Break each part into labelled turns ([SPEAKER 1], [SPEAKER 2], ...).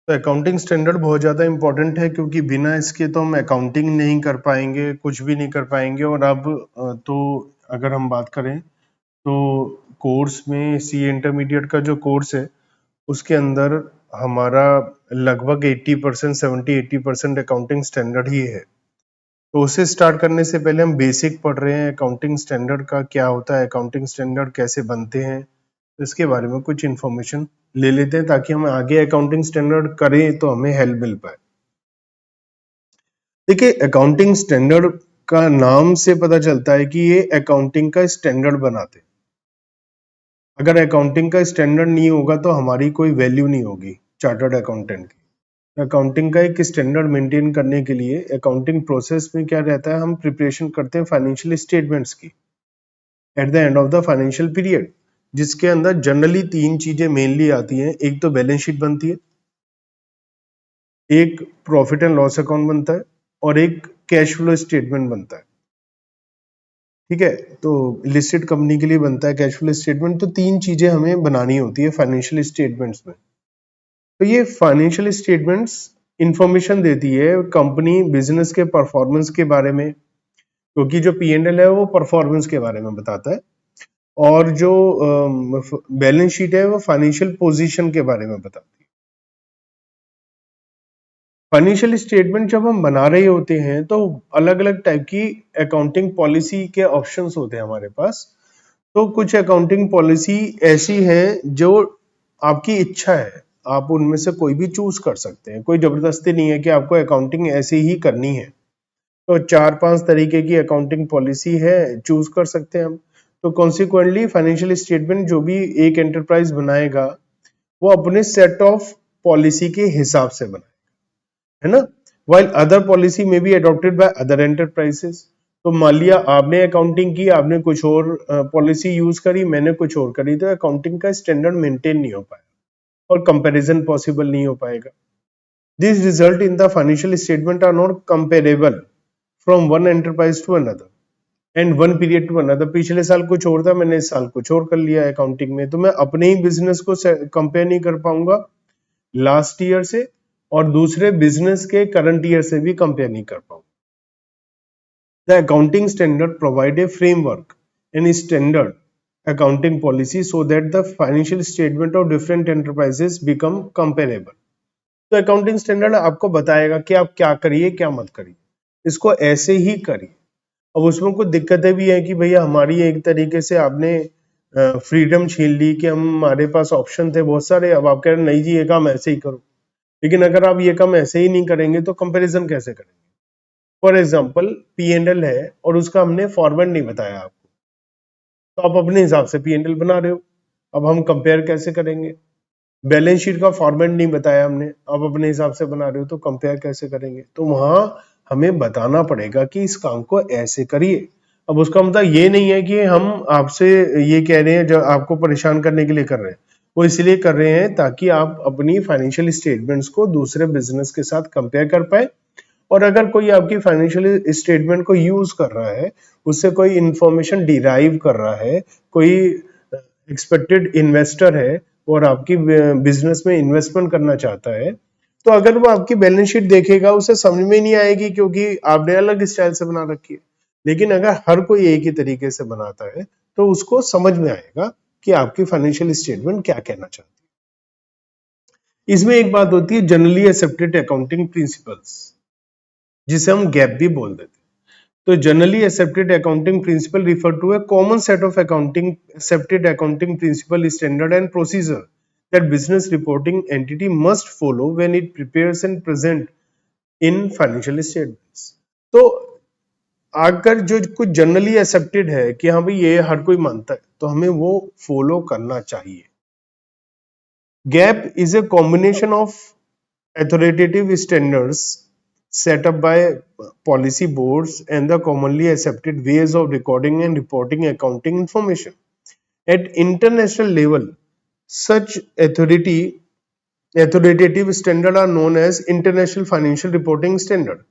[SPEAKER 1] तो accounting standard बहुत ज़्यादा इम्पोर्टेंट है क्योंकि बिना इसके तो हम अकाउंटिंग नहीं कर पाएंगे, कुछ भी नहीं कर पाएंगे। और अब तो अगर हम बात करें तो कोर्स में सी इंटरमीडिएट का जो कोर्स है उसके अंदर हमारा लगभग 80% 70-80% अकाउंटिंग स्टैंडर्ड ही है। तो उसे स्टार्ट करने से पहले हम बेसिक पढ़ रहे हैं अकाउंटिंग स्टैंडर्ड का क्या होता है, अकाउंटिंग स्टैंडर्ड कैसे बनते हैं, तो इसके बारे में कुछ इन्फॉर्मेशन ले लेते हैं ताकि हम आगे अकाउंटिंग स्टैंडर्ड करें तो हमें हेल्प मिल पाए। देखिए, अकाउंटिंग स्टैंडर्ड का नाम से पता चलता है कि ये अकाउंटिंग का स्टैंडर्ड बनाते हैं। अगर अकाउंटिंग का स्टैंडर्ड नहीं होगा तो हमारी कोई वैल्यू नहीं होगी चार्टर्ड अकाउंटेंट की। अकाउंटिंग का एक स्टैंडर्ड मेंटेन करने के लिए अकाउंटिंग प्रोसेस में क्या रहता है, हम प्रिपरेशन करते हैं फाइनेंशियल स्टेटमेंट्स की at the end of the financial period, जिसके अंदर जनरली तीन चीजें मेनली आती हैं। एक तो बैलेंस शीट बनती है, एक प्रॉफिट एंड लॉस अकाउंट बनता है और एक कैश फ्लो स्टेटमेंट बनता है। ठीक है, तो लिस्टेड कंपनी के लिए बनता है कैश फ्लो स्टेटमेंट। तो तीन चीजें हमें बनानी होती है फाइनेंशियल स्टेटमेंट्स में। तो ये फाइनेंशियल स्टेटमेंट्स इंफॉर्मेशन देती है कंपनी बिजनेस के परफॉर्मेंस के बारे में, क्योंकि जो P&L है वो परफॉर्मेंस के बारे में बताता है, और जो बैलेंस शीट है वो फाइनेंशियल पोजीशन के बारे में बताती है। फाइनेंशियल स्टेटमेंट जब हम बना रहे होते हैं तो अलग अलग टाइप की अकाउंटिंग पॉलिसी के ऑप्शंस होते हैं हमारे पास। तो कुछ अकाउंटिंग पॉलिसी ऐसी है जो आपकी इच्छा है, आप उनमें से कोई भी चूज कर सकते हैं, कोई जबरदस्ती नहीं है कि आपको अकाउंटिंग ऐसे ही करनी है। तो 4-5 तरीके की अकाउंटिंग पॉलिसी है, चूज कर सकते हैं हम। तो कॉन्सिक्वेंटली फाइनेंशियल स्टेटमेंट जो भी एक एंटरप्राइज बनाएगा वो अपने सेट ऑफ पॉलिसी के हिसाब से बनाएगा, है ना। वाइल अदर पॉलिसी में be adopted by other enterprises. तो मान लिया आपने अकाउंटिंग की, आपने कुछ और पॉलिसी यूज करी, मैंने कुछ और करी, तो अकाउंटिंग का स्टैंडर्ड मेंटेन नहीं हो पाया और कंपैरिजन पॉसिबल नहीं हो पाएगा। This result in the financial statement are not comparable from one enterprise to another and one period to another. पिछले साल कुछ और था, मैंने इस साल कुछ और कर लिया अकाउंटिंग में, तो मैं अपने ही बिजनेस को कंपेयर नहीं कर पाऊंगा लास्ट ईयर से, और दूसरे बिजनेस के करंट ईयर से भी कंपेयर नहीं कर पाऊंगा। The accounting standard provide a framework and standard accounting policy so that the financial statement of different enterprises become comparable। तो अकाउंटिंग स्टैंडर्ड आपको बताएगा कि आप क्या करिए क्या मत करिए, इसको ऐसे ही करिए। अब उसमें कुछ दिक्कतें भी है कि भैया हमारी एक तरीके से आपने फ्रीडम छीन ली कि हम, हमारे पास ऑप्शन थे बहुत सारे, अब आप कह रहे हैं नहीं जी ये काम ऐसे ही करो। लेकिन अगर आप ये काम ऐसे ही नहीं करेंगे तो कंपैरिजन कैसे करेंगे। फॉर एग्जांपल P&L है और उसका हमने फॉर्मेट नहीं बताया आपको, तो आप अपने हिसाब से P&L बना रहे हो, अब हम कंपेयर कैसे करेंगे। बैलेंस शीट का फॉर्मेट नहीं बताया हमने, आप अपने हिसाब से बना रहे हो, तो कंपेयर कैसे करेंगे। तो वहां हमें बताना पड़ेगा कि इस काम को ऐसे करिए। अब उसका मतलब ये नहीं है कि हम आपसे ये कह रहे हैं जो आपको परेशान करने के लिए कर रहे हैं, वो इसलिए कर रहे हैं ताकि आप अपनी फाइनेंशियल स्टेटमेंट्स को दूसरे बिजनेस के साथ कंपेयर कर पाए। और अगर कोई आपकी फाइनेंशियल स्टेटमेंट को यूज कर रहा है, उससे कोई इंफॉर्मेशन डिराइव कर रहा है, कोई एक्सपेक्टेड इन्वेस्टर है और आपकी बिजनेस में इन्वेस्टमेंट करना चाहता है, तो अगर वो आपकी बैलेंस शीट देखेगा उसे समझ में नहीं आएगी क्योंकि आपने अलग स्टाइल से बना रखी है। लेकिन अगर हर कोई एक ही तरीके से बनाता है तो उसको समझ में आएगा कि आपकी फाइनेंशियल स्टेटमेंट क्या कहना चाहती है। इसमें एक बात होती है जनरली एक्सेप्टेड अकाउंटिंग प्रिंसिपल्स, जिसे हम गैप भी बोल देते हैं। तो generally accepted accounting principle refer to a common set of accepted accounting principle standard and procedure that business reporting entity must follow when it prepares and present in financial statements। तो अगर जो कुछ generally accepted है कि हाँ भाई ये हर कोई मानता है तो हमें वो फॉलो करना चाहिए। Gap is a combination of authoritative standards set up by policy boards and the commonly accepted ways of recording and reporting accounting information. At international level, such authoritative standards are known as International Financial Reporting Standard।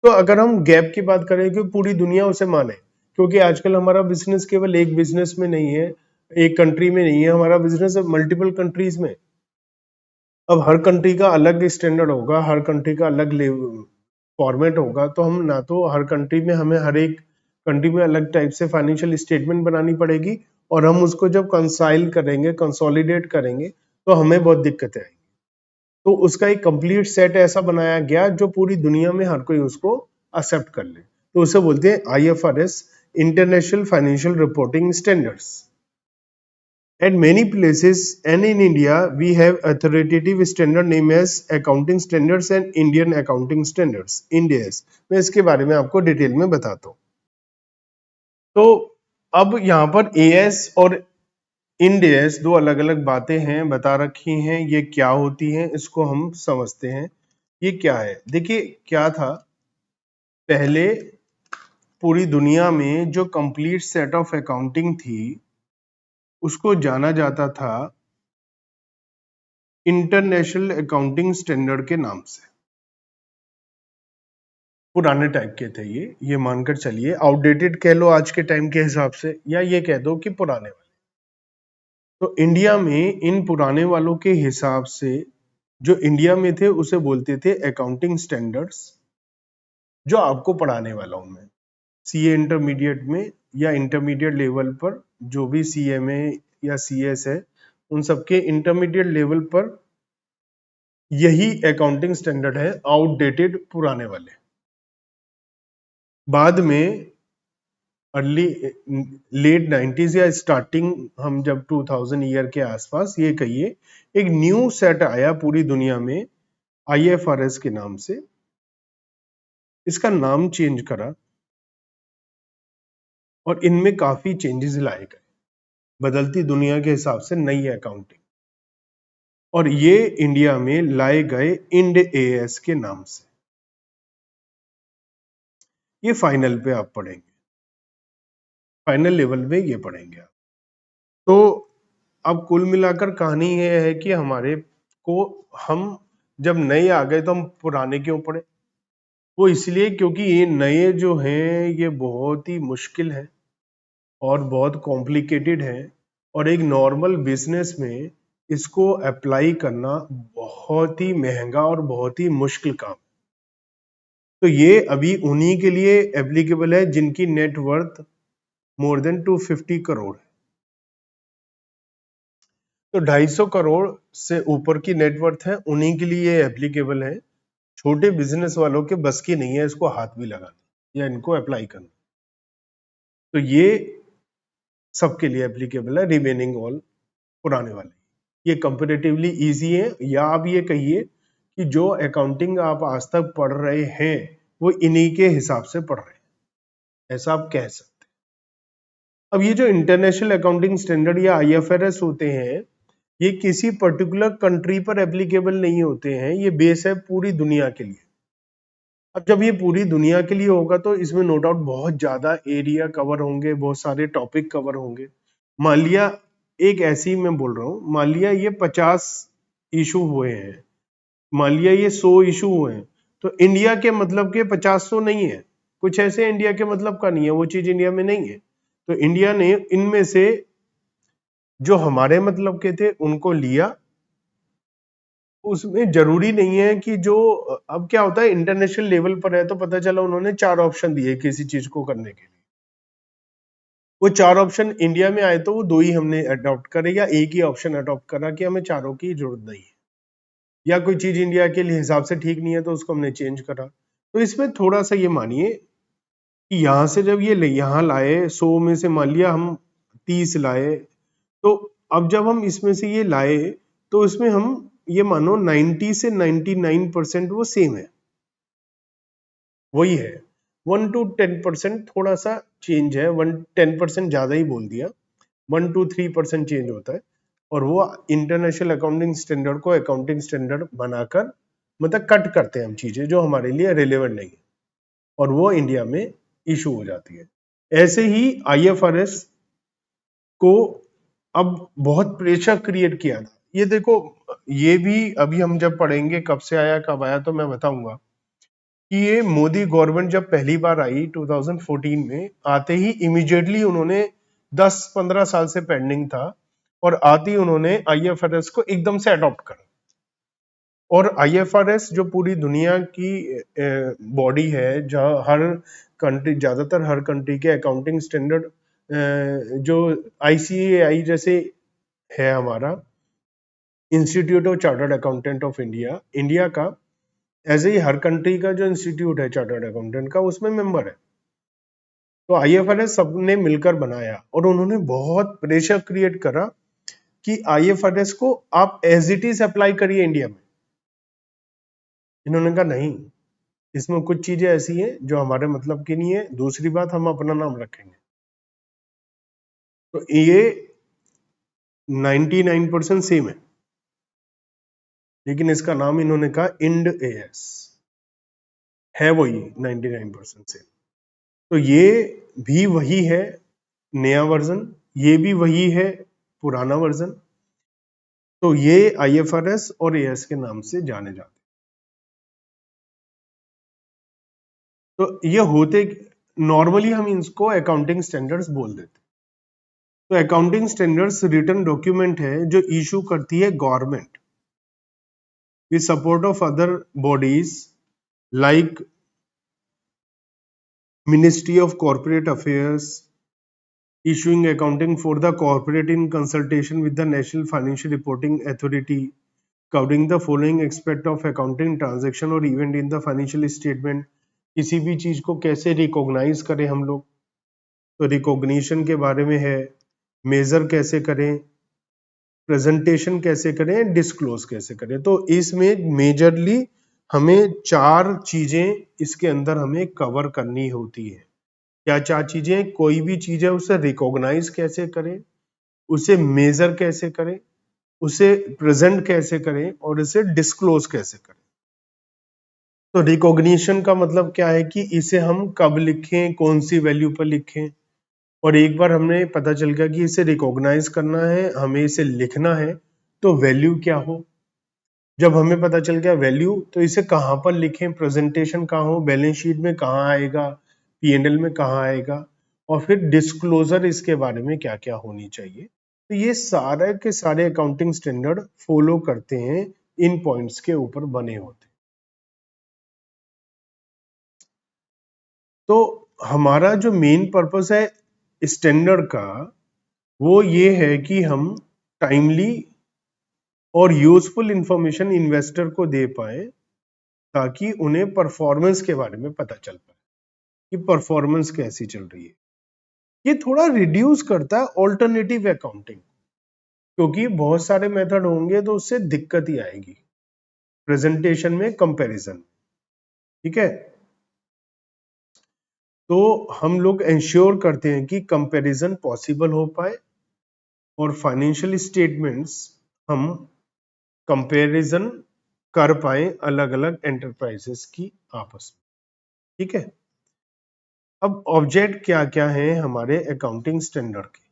[SPEAKER 1] तो अगर हम gap की बात करें कि पूरी दुनिया उसे माने, क्योंकि आजकल हमारा बिजनेस केवल एक बिजनेस में नहीं है, एक कंट्री में नहीं है, हमारा बिजनेस मल्टीपल कंट्रीज में। अब हर कंट्री का अलग स्टैंडर्ड होगा, हर कंट्री का अलग फॉर्मेट होगा, तो हम ना तो हर कंट्री में हमें हर एक कंट्री में अलग टाइप से फाइनेंशियल स्टेटमेंट बनानी पड़ेगी, और हम उसको जब कंसाइल करेंगे, कंसोलिडेट करेंगे, तो हमें बहुत दिक्कतें आएंगी। तो उसका एक कंप्लीट सेट ऐसा बनाया गया जो पूरी दुनिया में हर कोई उसको एक्सेप्ट कर ले, तो उसे बोलते हैं IFRS, international financial reporting standards. At many places and in India, we have authoritative standard named as Accounting Standards and Indian Accounting Standards, Ind AS। मैं इसके बारे में आपको डिटेल में बताता हूँ। तो अब यहाँ पर AS और Ind AS दो अलग अलग बातें हैं, बता रखी हैं, ये क्या होती हैं इसको हम समझते हैं। ये क्या है, देखिए क्या था, पहले पूरी दुनिया में जो कंप्लीट सेट ऑफ अकाउंटिंग थी उसको जाना जाता था इंटरनेशनल अकाउंटिंग स्टैंडर्ड के नाम से। पुराने टाइप के थे ये मानकर चलिए, आउटडेटेड कह लो आज के टाइम के हिसाब से, या ये कह दो कि पुराने वाले। तो इंडिया में इन पुराने वालों के हिसाब से जो इंडिया में थे उसे बोलते थे अकाउंटिंग स्टैंडर्ड्स, जो आपको पढ़ाने वाला हूं मैं सीए इंटरमीडिएट में या इंटरमीडिएट लेवल पर, जो भी CMA या CS है उन सबके इंटरमीडिएट लेवल पर यही अकाउंटिंग स्टैंडर्ड है, आउटडेटेड पुराने वाले। बाद में अर्ली लेट 90s या स्टार्टिंग, हम जब 2000 ईयर के आसपास ये कहिए, एक न्यू सेट आया पूरी दुनिया में IFRS के नाम से। इसका नाम चेंज करा और इनमें काफी चेंजेस लाए गए, बदलती दुनिया के हिसाब से नई अकाउंटिंग, और ये इंडिया में लाए गए इंड AS के नाम से। ये फाइनल पे आप पढ़ेंगे, फाइनल लेवल में ये पढ़ेंगे आप। तो अब कुल मिलाकर कहानी ये है कि हमारे को, हम जब नए आ गए तो हम पुराने क्यों पढ़े, वो इसलिए क्योंकि ये नए जो हैं ये बहुत ही मुश्किल है और बहुत कॉम्प्लिकेटेड है, और एक नॉर्मल बिजनेस में इसको अप्लाई करना बहुत ही महंगा और बहुत ही मुश्किल काम। तो ये अभी उन्हीं के लिए एप्लीकेबल है जिनकी नेटवर्थ मोर देन 250 करोड़ है। तो 250 करोड़ से ऊपर की नेटवर्थ है उन्हीं के लिए एप्लीकेबल है। छोटे बिजनेस वालों के बस की नहीं है इसको हाथ भी लगाना या इनको अप्लाई करना। तो ये सबके लिए एप्लीकेबल है, रिमेनिंग ऑल पुराने वाले। ये कंपैरेटिवली इजी है, या आप ये कहिए कि जो अकाउंटिंग आप आज तक पढ़ रहे हैं वो इन्हीं के हिसाब से पढ़ रहे हैं, ऐसा आप कह सकते हैं। अब ये जो इंटरनेशनल अकाउंटिंग स्टैंडर्ड या IFRS होते हैं, ये किसी पर्टिकुलर कंट्री पर एप्लीकेबल नहीं होते हैं, ये बेस है पूरी दुनिया के लिए। अब जब ये पूरी दुनिया के लिए होगा तो इसमें नो डाउट बहुत ज्यादा एरिया कवर होंगे, बहुत सारे टॉपिक कवर होंगे। मान लिया एक ऐसी मैं बोल रहा हूँ, मान लिया ये 50 इशू हुए हैं, मान लिया ये 100 इशू हुए हैं, तो इंडिया के मतलब के 50 तो नहीं है, कुछ ऐसे इंडिया के मतलब का नहीं है, वो चीज इंडिया में नहीं है। तो इंडिया ने इनमें से जो हमारे मतलब के थे उनको लिया। उसमें जरूरी नहीं है कि जो, अब क्या होता है इंटरनेशनल लेवल पर है तो पता चला उन्होंने 4 ऑप्शन दिए किसी चीज को करने के लिए, वो 4 ऑप्शन इंडिया में आए तो वो 2 ही हमने अडॉप्ट करे, या एक ही ऑप्शन अडॉप्ट करा कि हमें चारों की जरूरत नहीं है, या कोई चीज इंडिया के लिए हिसाब से ठीक नहीं है तो उसको हमने चेंज करा। तो इसमें थोड़ा सा ये मानिए कि यहाँ से जब ये यहाँ लाए 100 में से मान लिया हम 30 लाए, तो अब जब हम इसमें से ये लाए तो इसमें हम ये मानो 90 से 99% वो सेम है, वही है। 1 to 10% थोड़ा सा चेंज है, 10% ज्यादा ही बोल दिया, 1 to 3% चेंज होता है, और वो इंटरनेशनल अकाउंटिंग स्टैंडर्ड को अकाउंटिंग स्टैंडर्ड बनाकर मतलब कट करते हैं हम चीजें जो हमारे लिए रिलेवेंट नहीं है, और वो इंडिया में इशू हो जाती है। ऐसे ही IFRS को अब बहुत प्रेशर क्रिएट किया था। ये देखो, ये भी अभी हम जब पढ़ेंगे कब से आया कब आया तो मैं बताऊंगा कि ये मोदी गवर्नमेंट जब पहली बार आई 2014 में, आते ही इमीडिएटली उन्होंने 10-15 साल से पेंडिंग था और आते ही उन्होंने IFRS को एकदम से अडॉप्ट करा। और IFRS जो पूरी दुनिया की बॉडी है, जहाँ हर कंट्री, ज्यादातर हर कंट्री के अकाउंटिंग स्टैंडर्ड, जो ICAI जैसे है हमारा institute of chartered accountant of India, India का, ऐसे ही हर कंट्री का जो इंस्टीट्यूट है चार्टर्ड अकाउंटेंट का, उसमें मेंबर है। तो IFRS सबने मिलकर बनाया और उन्होंने बहुत प्रेशर क्रिएट करा कि IFRS को आप एज इट इज अप्लाई करिए इंडिया में। इन्होंने कहा नहीं, इसमें कुछ चीजें ऐसी हैं जो हमारे मतलब की नहीं है, दूसरी बात हम अपना नाम रखेंगे। तो ये 99% सेम है, लेकिन इसका नाम इन्होंने कहा इंड AS, है वही 99% सेम। तो ये भी वही है नया वर्जन, ये भी वही है पुराना वर्जन। तो ये IFRS और AS के नाम से जाने जाते। तो ये होते, नॉर्मली हम इसको अकाउंटिंग स्टैंडर्ड्स बोल देते। तो अकाउंटिंग स्टैंडर्ड्स रिटन डॉक्यूमेंट है जो इशू करती है government with support of other bodies like ministry of corporate affairs, issuing accounting for the corporate in consultation with the National Financial Reporting Authority, covering the following aspect of accounting transaction or event in the financial statement। किसी भी चीज को कैसे recognise करें हम लोग, तो recognition के बारे में है, मेजर कैसे करें, प्रेजेंटेशन कैसे करें, डिस्क्लोज कैसे करें। तो इसमें मेजरली हमें 4 चीजें इसके अंदर हमें कवर करनी होती है। क्या 4 चीजें? कोई भी चीज है उसे रिकॉग्नाइज कैसे करें, उसे मेजर कैसे करें, उसे प्रेजेंट कैसे करें और इसे डिस्क्लोज कैसे करें। तो रिकॉग्निशन का मतलब क्या है कि इसे हम कब लिखें, कौन सी वैल्यू पर लिखें, और एक बार हमने पता चल गया कि इसे रिकॉग्नाइज करना है, हमें इसे लिखना है, तो वैल्यू क्या हो। जब हमें पता चल गया वैल्यू, तो इसे कहाँ पर लिखें, प्रेजेंटेशन कहाँ हो, बैलेंस शीट में कहाँ आएगा, P&L में कहाँ आएगा, और फिर डिस्क्लोजर इसके बारे में क्या क्या होनी चाहिए। तो ये सारे के सारे अकाउंटिंग स्टैंडर्ड फॉलो करते हैं, इन पॉइंट्स के ऊपर बने होते हैं। तो हमारा जो मेन पर्पस है स्टैंडर्ड का, वो ये है कि हम टाइमली और यूजफुल इंफॉर्मेशन इन्वेस्टर को दे पाए, ताकि उन्हें परफॉर्मेंस के बारे में पता चल पाए कि परफॉर्मेंस कैसी चल रही है। ये थोड़ा रिड्यूस करता है ऑल्टरनेटिव अकाउंटिंग, क्योंकि बहुत सारे मेथड होंगे तो उससे दिक्कत ही आएगी प्रेजेंटेशन में, कंपैरिजन। ठीक है, तो हम लोग इंश्योर करते हैं कि कंपैरिजन पॉसिबल हो पाए और फाइनेंशियल स्टेटमेंट्स हम कंपैरिजन कर पाए अलग अलग एंटरप्राइजेस की आपस में। ठीक है, अब ऑब्जेक्ट क्या क्या है हमारे अकाउंटिंग स्टैंडर्ड के।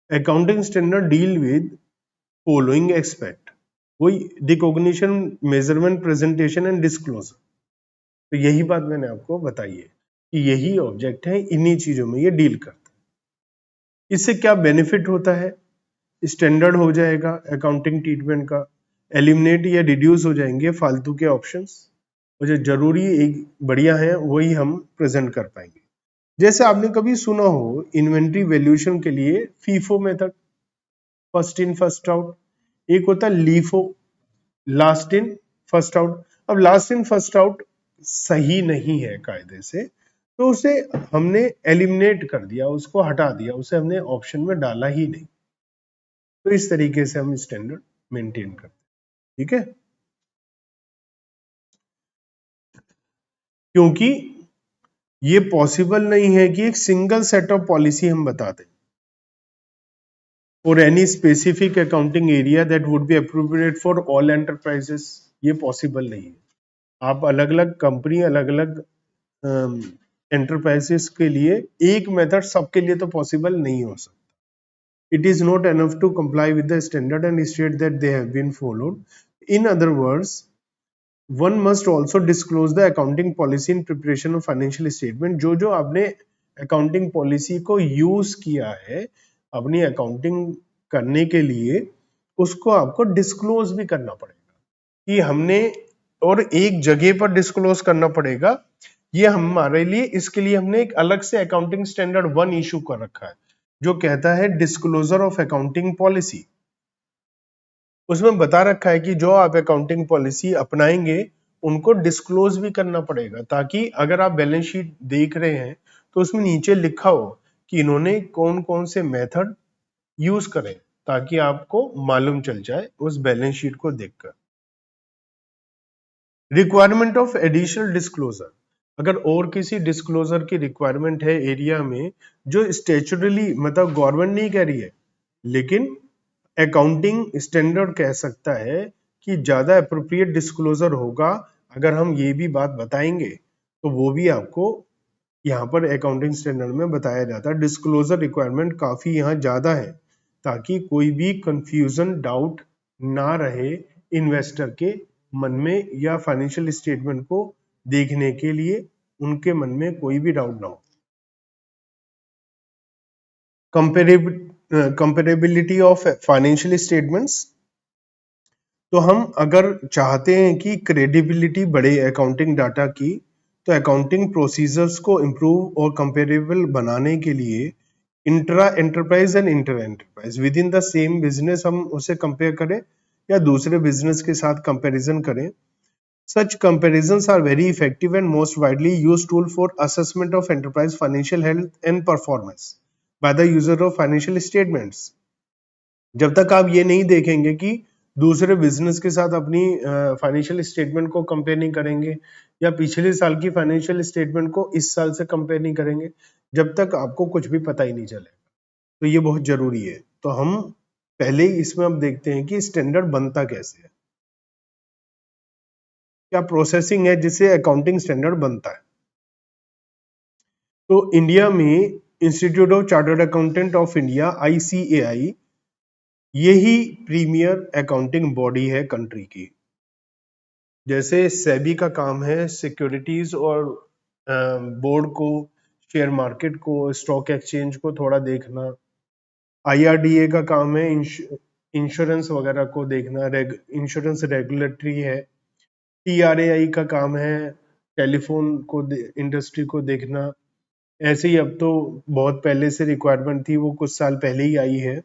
[SPEAKER 1] Accounting standard deal with following aspect, वही recognition, measurement, presentation and disclosure. तो यही बात मैंने आपको बताई है कि यही ऑब्जेक्ट है, इन्हीं चीजों में ये डील करता है। इससे क्या बेनिफिट होता है? स्टैंडर्ड हो जाएगा अकाउंटिंग ट्रीटमेंट का, एलिमिनेट या रिड्यूस हो जाएंगे फालतू के ऑप्शंस, और जो जरूरी एक बढ़िया है वही हम प्रेजेंट कर पाएंगे। जैसे आपने कभी सुना हो इन्वेंट्री वैल्यूएशन के लिए FIFO method, first in first out, एक होता है LIFO, last in first out. अब लास्ट इन फर्स्ट आउट सही नहीं है कायदे से, तो उसे हमने एलिमिनेट कर दिया, उसको हटा दिया, उसे हमने ऑप्शन में डाला ही नहीं। तो इस तरीके से हम स्टैंडर्ड मेंटेन करते हैं। ठीक है, क्योंकि ये पॉसिबल नहीं है कि एक सिंगल सेट ऑफ पॉलिसी हम बता दें for any specific accounting area that would be appropriate for all enterprises। ये पॉसिबल नहीं है। आप अलग अलग कंपनी, अलग अलग एंटरप्राइजेस के लिए एक मेथड सबके लिए तो पॉसिबल नहीं हो सकता। It is not enough to comply with the standard and state that they have been followed. In other words, one must also disclose the accounting policy in preparation of financial statement। जो आपने accounting policy को use किया है अपनी accounting करने के लिए उसको आपको डिस्क्लोज भी करना पड़ेगा कि हमने, और एक जगह पर डिस्क्लोज करना पड़ेगा। ये हमारे लिए, इसके लिए हमने एक अलग से अकाउंटिंग स्टैंडर्ड 1 इशू कर रखा है जो कहता है डिस्क्लोजर ऑफ अकाउंटिंग पॉलिसी। उसमें बता रखा है कि जो आप अकाउंटिंग पॉलिसी अपनाएंगे उनको डिस्क्लोज भी करना पड़ेगा, ताकि अगर आप बैलेंस शीट देख रहे हैं तो उसमें नीचे लिखा हो कि इन्होंने कौन कौन से मेथड यूज करें, ताकि आपको मालूम चल जाए उस बैलेंस शीट को देखकर। रिक्वायरमेंट ऑफ एडिशनल डिस्क्लोजर, अगर और किसी डिस्क्लोजर की रिक्वायरमेंट है एरिया में जो स्टेचुरली मतलब गवर्नमेंट नहीं कह रही है, लेकिन अकाउंटिंग स्टैंडर्ड कह सकता है कि ज्यादा अप्रोप्रिएट डिस्क्लोजर होगा अगर हम ये भी बात बताएंगे, तो वो भी आपको यहाँ पर अकाउंटिंग स्टैंडर्ड में बताया जाता है। डिस्क्लोजर रिक्वायरमेंट काफी यहाँ ज्यादा है ताकि कोई भी कंफ्यूजन डाउट ना रहे इन्वेस्टर के मन में, या फाइनेंशियल स्टेटमेंट को देखने के लिए उनके मन में कोई भी डाउट ना हो। कंपेरेबिलिटी ऑफ फाइनेंशियल स्टेटमेंट्स, तो हम अगर चाहते हैं कि क्रेडिबिलिटी बढ़े अकाउंटिंग डाटा की, तो अकाउंटिंग प्रोसीजर्स को इम्प्रूव और कंपेरेबल बनाने के लिए intra enterprise and inter enterprise with in the same business हम उसे कंपेयर करें या दूसरे बिजनेस के साथ कंपैरिजन करें। Such comparisons are very effective and most widely used tool for assessment of enterprise financial health and performance by the user of financial statements। जब तक आप ये नहीं देखेंगे कि दूसरे बिजनेस के साथ अपनी फाइनेंशियल स्टेटमेंट को कंपेयर नहीं करेंगे, या पिछले साल की फाइनेंशियल स्टेटमेंट को इस साल से कंपेयर नहीं करेंगे, जब तक आपको कुछ भी पता ही नहीं चलेगा। तो ये बहुत जरूरी है। तो हम पहले इसमें अब देखते हैं कि स्टैंडर्ड बनता कैसे है, क्या प्रोसेसिंग है जिससे अकाउंटिंग स्टैंडर्ड बनता है। तो इंडिया में institute of chartered accountant of India ICAI, यही प्रीमियर अकाउंटिंग बॉडी है कंट्री की। जैसे सेबी का काम है सिक्योरिटीज और बोर्ड को, शेयर मार्केट को, स्टॉक एक्सचेंज को थोड़ा देखना। IRDA का काम है इंश्योरेंस वगैरह को देखना, इंश्योरेंस रेगुलेटरी है। TRAI का काम है टेलीफोन को इंडस्ट्री को देखना। ऐसे ही अब तो बहुत पहले से रिक्वायरमेंट थी, वो कुछ साल पहले ही आई है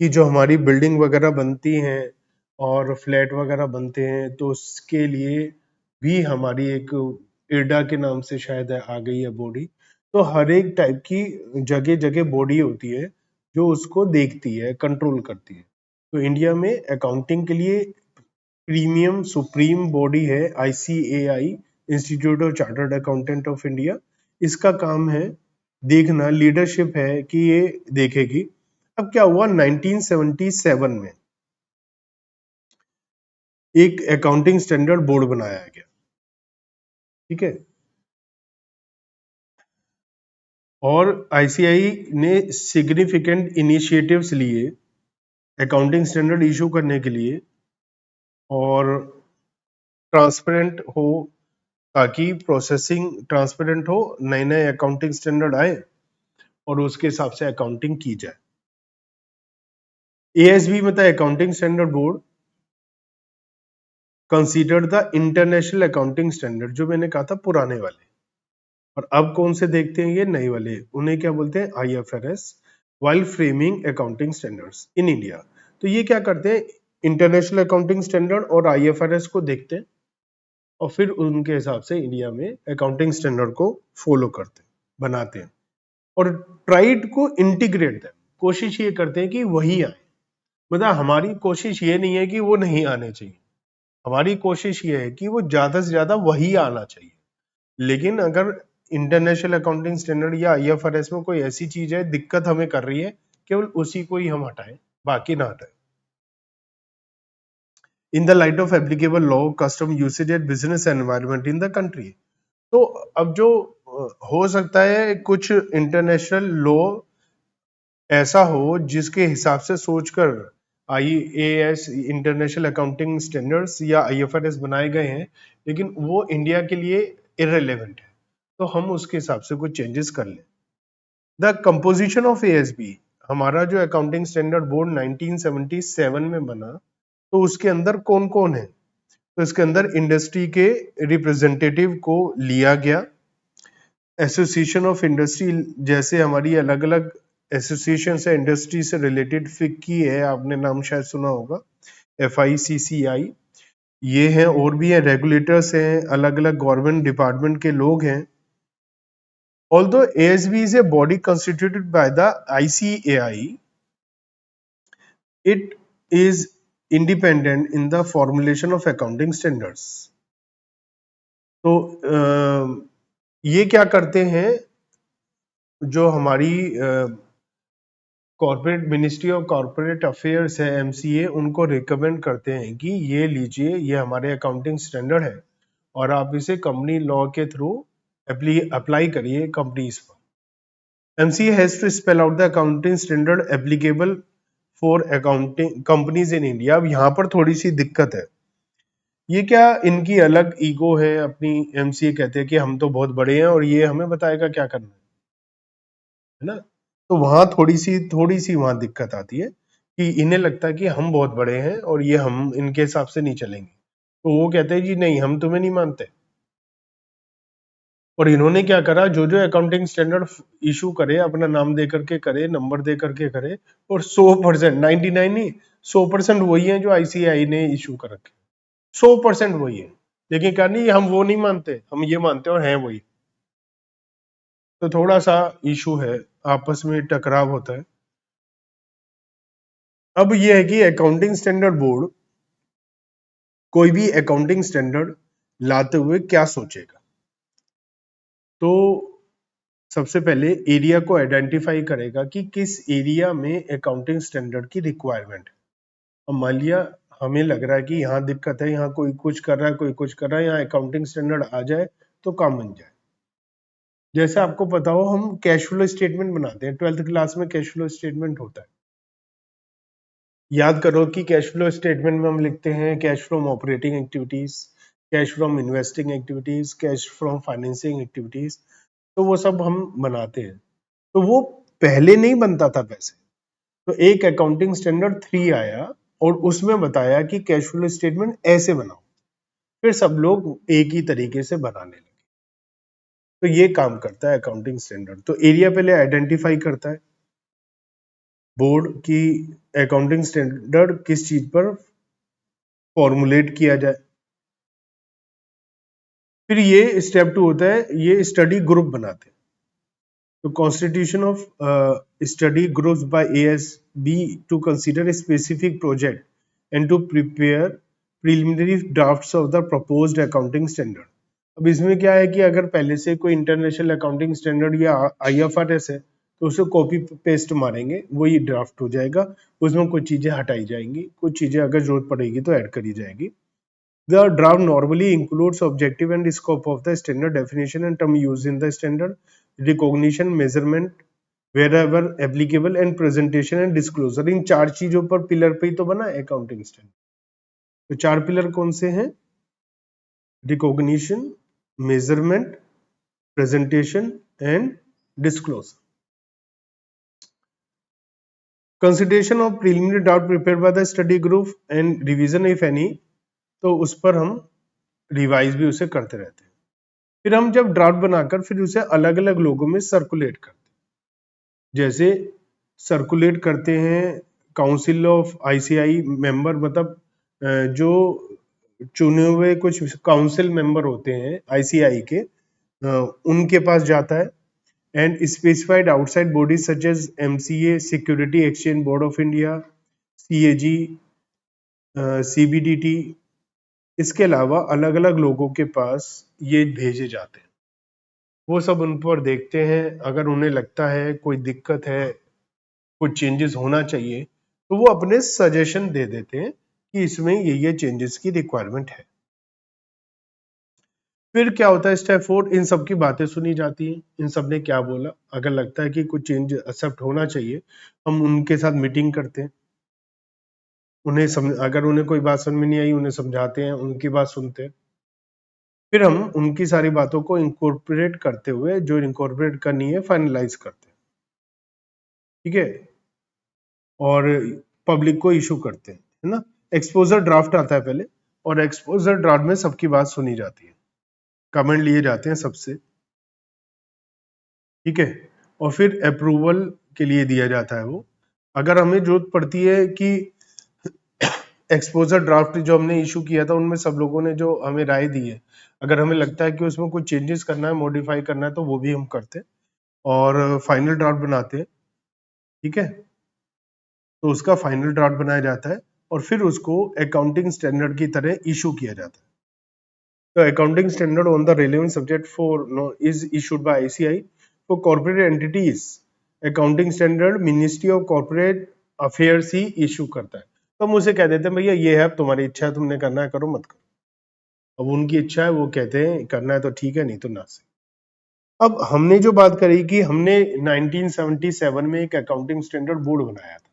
[SPEAKER 1] कि जो हमारी बिल्डिंग वगैरह बनती हैं और फ्लैट वगैरह बनते हैं, तो उसके लिए भी हमारी एक इरडा के नाम से शायद आ गई है बॉडी। तो हर एक टाइप की जगह जगह बॉडी होती है जो उसको देखती है, कंट्रोल करती है। तो इंडिया में अकाउंटिंग के लिए प्रीमियम सुप्रीम बॉडी है ICAI, institute of chartered accountant of India. इसका काम है देखना, लीडरशिप है कि ये देखेगी। अब क्या हुआ, 1977 में एक अकाउंटिंग स्टैंडर्ड बोर्ड बनाया गया, ठीक है, और ICAI ने सिग्निफिकेंट इनिशिएटिव्स लिए अकाउंटिंग स्टैंडर्ड इशू करने के लिए, और ट्रांसपेरेंट हो, ताकि प्रोसेसिंग ट्रांसपेरेंट हो, नए नए अकाउंटिंग स्टैंडर्ड आए और उसके हिसाब से अकाउंटिंग की जाए। ASB मतलब accounting standard board considered the international accounting standard, जो मैंने कहा था पुराने वाले, और अब कौन से देखते हैं ये नए वाले, उन्हें क्या बोलते हैं IFRS, while framing accounting standards in India. तो ये क्या करते हैं, इंटरनेशनल अकाउंटिंग स्टैंडर्ड और IFRS को देखते हैं और फिर उनके हिसाब से इंडिया में अकाउंटिंग स्टैंडर्ड को फॉलो करते हैं, बनाते हैं, और ट्राइड को इंटीग्रेट दें, कोशिश ये करते हैं कि वही आए। मतलब हमारी कोशिश ये नहीं है कि वो नहीं आने चाहिए, हमारी कोशिश ये है कि वो ज्यादा से ज्यादा वही आना चाहिए। लेकिन अगर इंटरनेशनल अकाउंटिंग स्टैंडर्ड या IFRS में कोई ऐसी चीज है दिक्कत हमें कर रही है, केवल उसी को ही हम हटाएं, बाकी ना हटाएं। In the light of applicable law, custom, usage and business environment in the country. तो अब जो हो सकता है कुछ इंटरनेशनल लॉ ऐसा हो जिसके हिसाब से सोचकर IAS इंटरनेशनल अकाउंटिंग स्टैंडर्ड्स या IFRS बनाए गए हैं, लेकिन वो इंडिया के लिए इररिलेवेंट है, तो हम उसके हिसाब से कुछ चेंजेस कर लें। द कंपोजिशन ऑफ ASB, हमारा जो अकाउंटिंग स्टैंडर्ड बोर्ड 1977 में बना, तो उसके अंदर कौन कौन है? तो इसके अंदर इंडस्ट्री के रिप्रेजेंटेटिव को लिया गया, एसोसिएशन ऑफ इंडस्ट्री, जैसे हमारी अलग अलग एसोसिएशन है इंडस्ट्री से रिलेटेड, फिक्की है, आपने नाम शायद सुना होगा, FICCI, ये हैं, और भी हैं, रेगुलेटर्स हैं, अलग अलग गवर्नमेंट डिपार्टमेंट के लोग हैं। Although ASB is a body constituted by the ICAI, it is independent in the formulation of accounting standards. तो ये क्या करते हैं, जो हमारी corporate ministry of corporate affairs है, MCA, उनको रिकमेंड करते हैं कि ये लीजिए, ये हमारे अकाउंटिंग स्टैंडर्ड है और आप इसे कंपनी लॉ के थ्रू अप्लाई करिए कंपनीज पर। MCA has to spell out the accounting standard applicable for accounting companies in India। अब यहाँ पर थोड़ी सी दिक्कत है, ये क्या इनकी अलग ईगो है अपनी, MCA कहते हैं कि हम तो बहुत बड़े हैं और ये हमें बताएगा क्या करना है ना। तो वहाँ थोड़ी सी वहाँ दिक्कत आती है कि इन्हें लगता है कि हम बहुत बड़े हैं और ये हम इनके हिसाब से नहीं चलेंगे, तो वो कहते हैं जी नहीं, हम तुम्हें नहीं मानते। और इन्होंने क्या करा, जो जो अकाउंटिंग स्टैंडर्ड इशू करे, अपना नाम दे करके करे, नंबर दे करके करे, और 100%, 99 नहीं, 100% वही है जो ICAI ने इशू कर रखे, 100% वही है। लेकिन क्या नहीं, हम वो नहीं मानते, हम ये मानते और हैं वही। तो थोड़ा सा इशू है, आपस में टकराव होता है। अब ये है कि अकाउंटिंग स्टैंडर्ड बोर्ड कोई भी अकाउंटिंग स्टैंडर्ड लाते हुए क्या सोचेगा, तो सबसे पहले एरिया को आइडेंटिफाई करेगा कि किस एरिया में अकाउंटिंग स्टैंडर्ड की रिक्वायरमेंट है। अब मान लिया हमें लग रहा है कि यहाँ दिक्कत है, यहाँ कोई कुछ कर रहा है, कोई कुछ कर रहा है, यहाँ अकाउंटिंग स्टैंडर्ड आ जाए तो काम बन जाए। जैसे आपको पता हो, हम कैश फ्लो स्टेटमेंट बनाते हैं, 12th क्लास में कैश फ्लो स्टेटमेंट होता है। याद करो कि कैश फ्लो स्टेटमेंट में हम लिखते हैं cash from operating activities, cash from investing activities, cash from financing activities, तो वो सब हम बनाते हैं। तो वो पहले नहीं बनता था वैसे, तो एक अकाउंटिंग स्टैंडर्ड 3 आया और उसमें बताया कि कैश फ्लो स्टेटमेंट ऐसे बनाओ, फिर सब लोग एक ही तरीके से बनाने लगे। तो ये काम करता है अकाउंटिंग स्टैंडर्ड। तो एरिया पहले आइडेंटिफाई करता है बोर्ड की अकाउंटिंग स्टैंडर्ड किस चीज पर फॉर्मुलेट किया जाए। फिर ये स्टेप 2 होता है, ये स्टडी ग्रुप बनाते हैं। तो constitution of study groups by ASB to consider a specific project and to prepare preliminary drafts of the proposed accounting standard। अब इसमें क्या है कि अगर पहले से कोई इंटरनेशनल अकाउंटिंग स्टैंडर्ड या IFRS है, तो उसे कॉपी पेस्ट मारेंगे, वही ड्राफ्ट हो जाएगा। उसमें कुछ चीजें हटाई जाएंगी, कुछ चीजें अगर जरूरत पड़ेगी तो ऐड करी जाएगी। The draft normally includes objective and scope of the standard, definition and term used in the standard, recognition, measurement wherever applicable, and presentation and disclosure। इन 4 चीजों पर पिलर पे ही तो बना है अकाउंटिंग स्टैंडर्ड। तो 4 पिलर कौन से हैं? Recognition, measurement, presentation and disclosure. Consideration of preliminary draft prepared by the study group and revision if any, तो उस पर हम रिवाइज भी उसे करते रहते हैं। फिर हम जब ड्राफ्ट बनाकर फिर उसे अलग अलग लोगों में सर्कुलेट करते हैं। जैसे सर्कुलेट करते हैं काउंसिल ऑफ ICAI मेंबर, मतलब जो चुने हुए कुछ काउंसिल मेंबर होते हैं ICAI के, उनके पास जाता है। And specified outside bodies such as MCA, security exchange board of India, CAG, CBDT, इसके अलावा अलग अलग लोगों के पास ये भेजे जाते हैं। वो सब उन पर देखते हैं, अगर उन्हें लगता है कोई दिक्कत है, कुछ चेंजेस होना चाहिए, तो वो अपने सजेशन दे देते हैं कि इसमें ये चेंजेस की रिक्वायरमेंट है। फिर क्या होता है, स्टेप 4, इन सब की बातें सुनी जाती हैं, इन सब ने क्या बोला, अगर लगता है कि कुछ चेंज एक्सेप्ट होना चाहिए, हम उनके साथ मीटिंग करते हैं, अगर उन्हें कोई बात समझ में नहीं आई, उन्हें समझाते हैं, उनकी बात सुनते हैं। फिर हम उनकी सारी बातों को इंकॉर्पोरेट करते हुए, जो इंकॉर्पोरेट करनी है, फाइनलाइज करते हैं। ठीक है। और पब्लिक को इशू करते हैं, है ना। एक्सपोजर ड्राफ्ट आता है पहले, और एक्सपोजर ड्राफ्ट में सबकी बात सुनी जाती है, कमेंट लिए जाते हैं सबसे, ठीक है। और फिर अप्रूवल के लिए दिया जाता है वो। अगर हमें जरूरत पड़ती है कि एक्सपोजर ड्राफ्ट जो हमने इशू किया था उनमें सब लोगों ने जो हमें राय दी है, अगर हमें लगता है कि उसमें कुछ चेंजेस करना है, मॉडिफाई करना है, तो वो भी हम करते हैं और फाइनल ड्राफ्ट बनाते हैं, ठीक है। तो उसका फाइनल ड्राफ्ट बनाया जाता है और फिर उसको अकाउंटिंग स्टैंडर्ड की तरह इशू किया जाता है। तो accounting standard on the relevant subject for is issued by ICI for corporate entities. Accounting standard ministry of corporate affairs he issue करता है। तो हम उसे कह देते हैं भैया ये है, अब तुम्हारी इच्छा है, तुमने करना है करो, मत करो। अब उनकी इच्छा है, वो कहते हैं करना है तो ठीक है, नहीं तो ना से। अब हमने जो बात करी कि हमने 1977 में एक अकाउंटिंग स्टैंडर्ड बोर्ड बनाया था।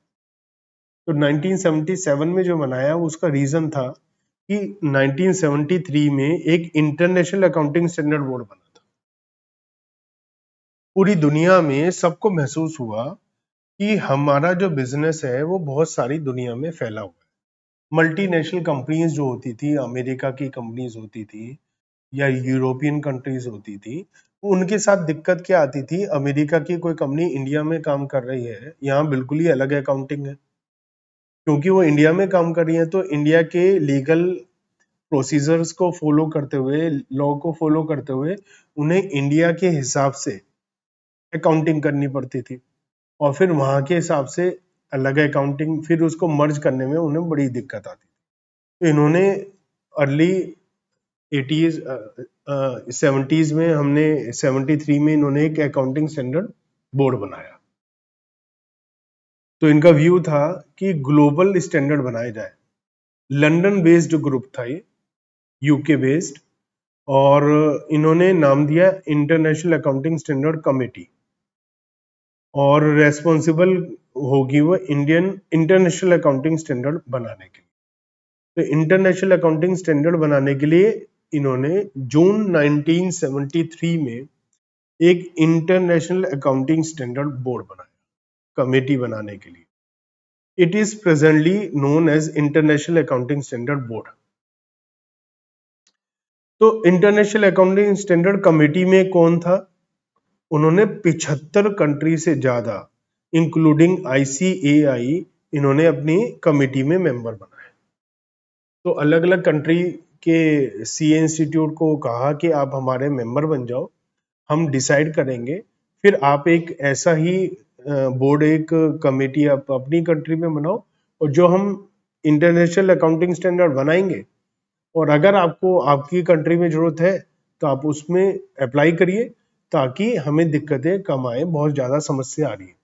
[SPEAKER 1] तो 1977 में जो बनाया उसका रीजन था कि 1973 में एक इंटरनेशनल अकाउंटिंग स्टैंडर्ड बोर्ड बना था। पूरी दुनिया में सबको महसूस हुआ कि हमारा जो बिजनेस है वो बहुत सारी दुनिया में फैला हुआ है। मल्टीनेशनल कंपनीज जो होती थी, अमेरिका की कंपनीज होती थी या यूरोपियन कंट्रीज होती थी, उनके साथ दिक्कत क्या आती थी, अमेरिका की कोई कंपनी इंडिया में काम कर रही है, यहाँ बिल्कुल ही अलग अकाउंटिंग है। क्योंकि वो इंडिया में काम कर रही है तो इंडिया के लीगल प्रोसीजर्स को फॉलो करते हुए, लॉ को फॉलो करते हुए उन्हें इंडिया के हिसाब से अकाउंटिंग करनी पड़ती थी, और फिर वहां के हिसाब से अलग अकाउंटिंग, फिर उसको मर्ज करने में उन्हें बड़ी दिक्कत आती थी। तो इन्होंने अर्ली 80s 70s में, हमने 73 में इन्होंने एक अकाउंटिंग स्टैंडर्ड बोर्ड बनाया। तो इनका व्यू था कि ग्लोबल स्टैंडर्ड बनाया जाए। लंदन बेस्ड ग्रुप था ये, यूके बेस्ड, और इन्होंने नाम दिया इंटरनेशनल अकाउंटिंग स्टैंडर्ड कमेटी, और रेस्पॉन्सिबल होगी वो इंडियन इंटरनेशनल अकाउंटिंग स्टैंडर्ड बनाने के लिए। तो इंटरनेशनल अकाउंटिंग स्टैंडर्ड बनाने के लिए इन्होंने जून 1973 में एक इंटरनेशनल अकाउंटिंग स्टैंडर्ड बोर्ड बनाया, कमेटी बनाने के लिए। It is presently known as international accounting standard board. तो इंटरनेशनल अकाउंटिंग स्टैंडर्ड कमेटी में कौन था? उन्होंने 75 कंट्री से ज्यादा इंक्लूडिंग आईसीएआई इन्होंने अपनी कमेटी में मेंबर बनाए। तो अलग अलग कंट्री के सीए इंस्टीट्यूट को कहा कि आप हमारे मेंबर बन जाओ, हम डिसाइड करेंगे, फिर आप एक ऐसा ही बोर्ड, एक कमेटी आप अपनी कंट्री में बनाओ, और जो हम इंटरनेशनल अकाउंटिंग स्टैंडर्ड बनाएंगे, और अगर आपको आपकी कंट्री में जरूरत है तो आप उसमें अप्लाई करिए, ताकि हमें दिक्कतें कम आए, बहुत ज्यादा समस्या आ रही है।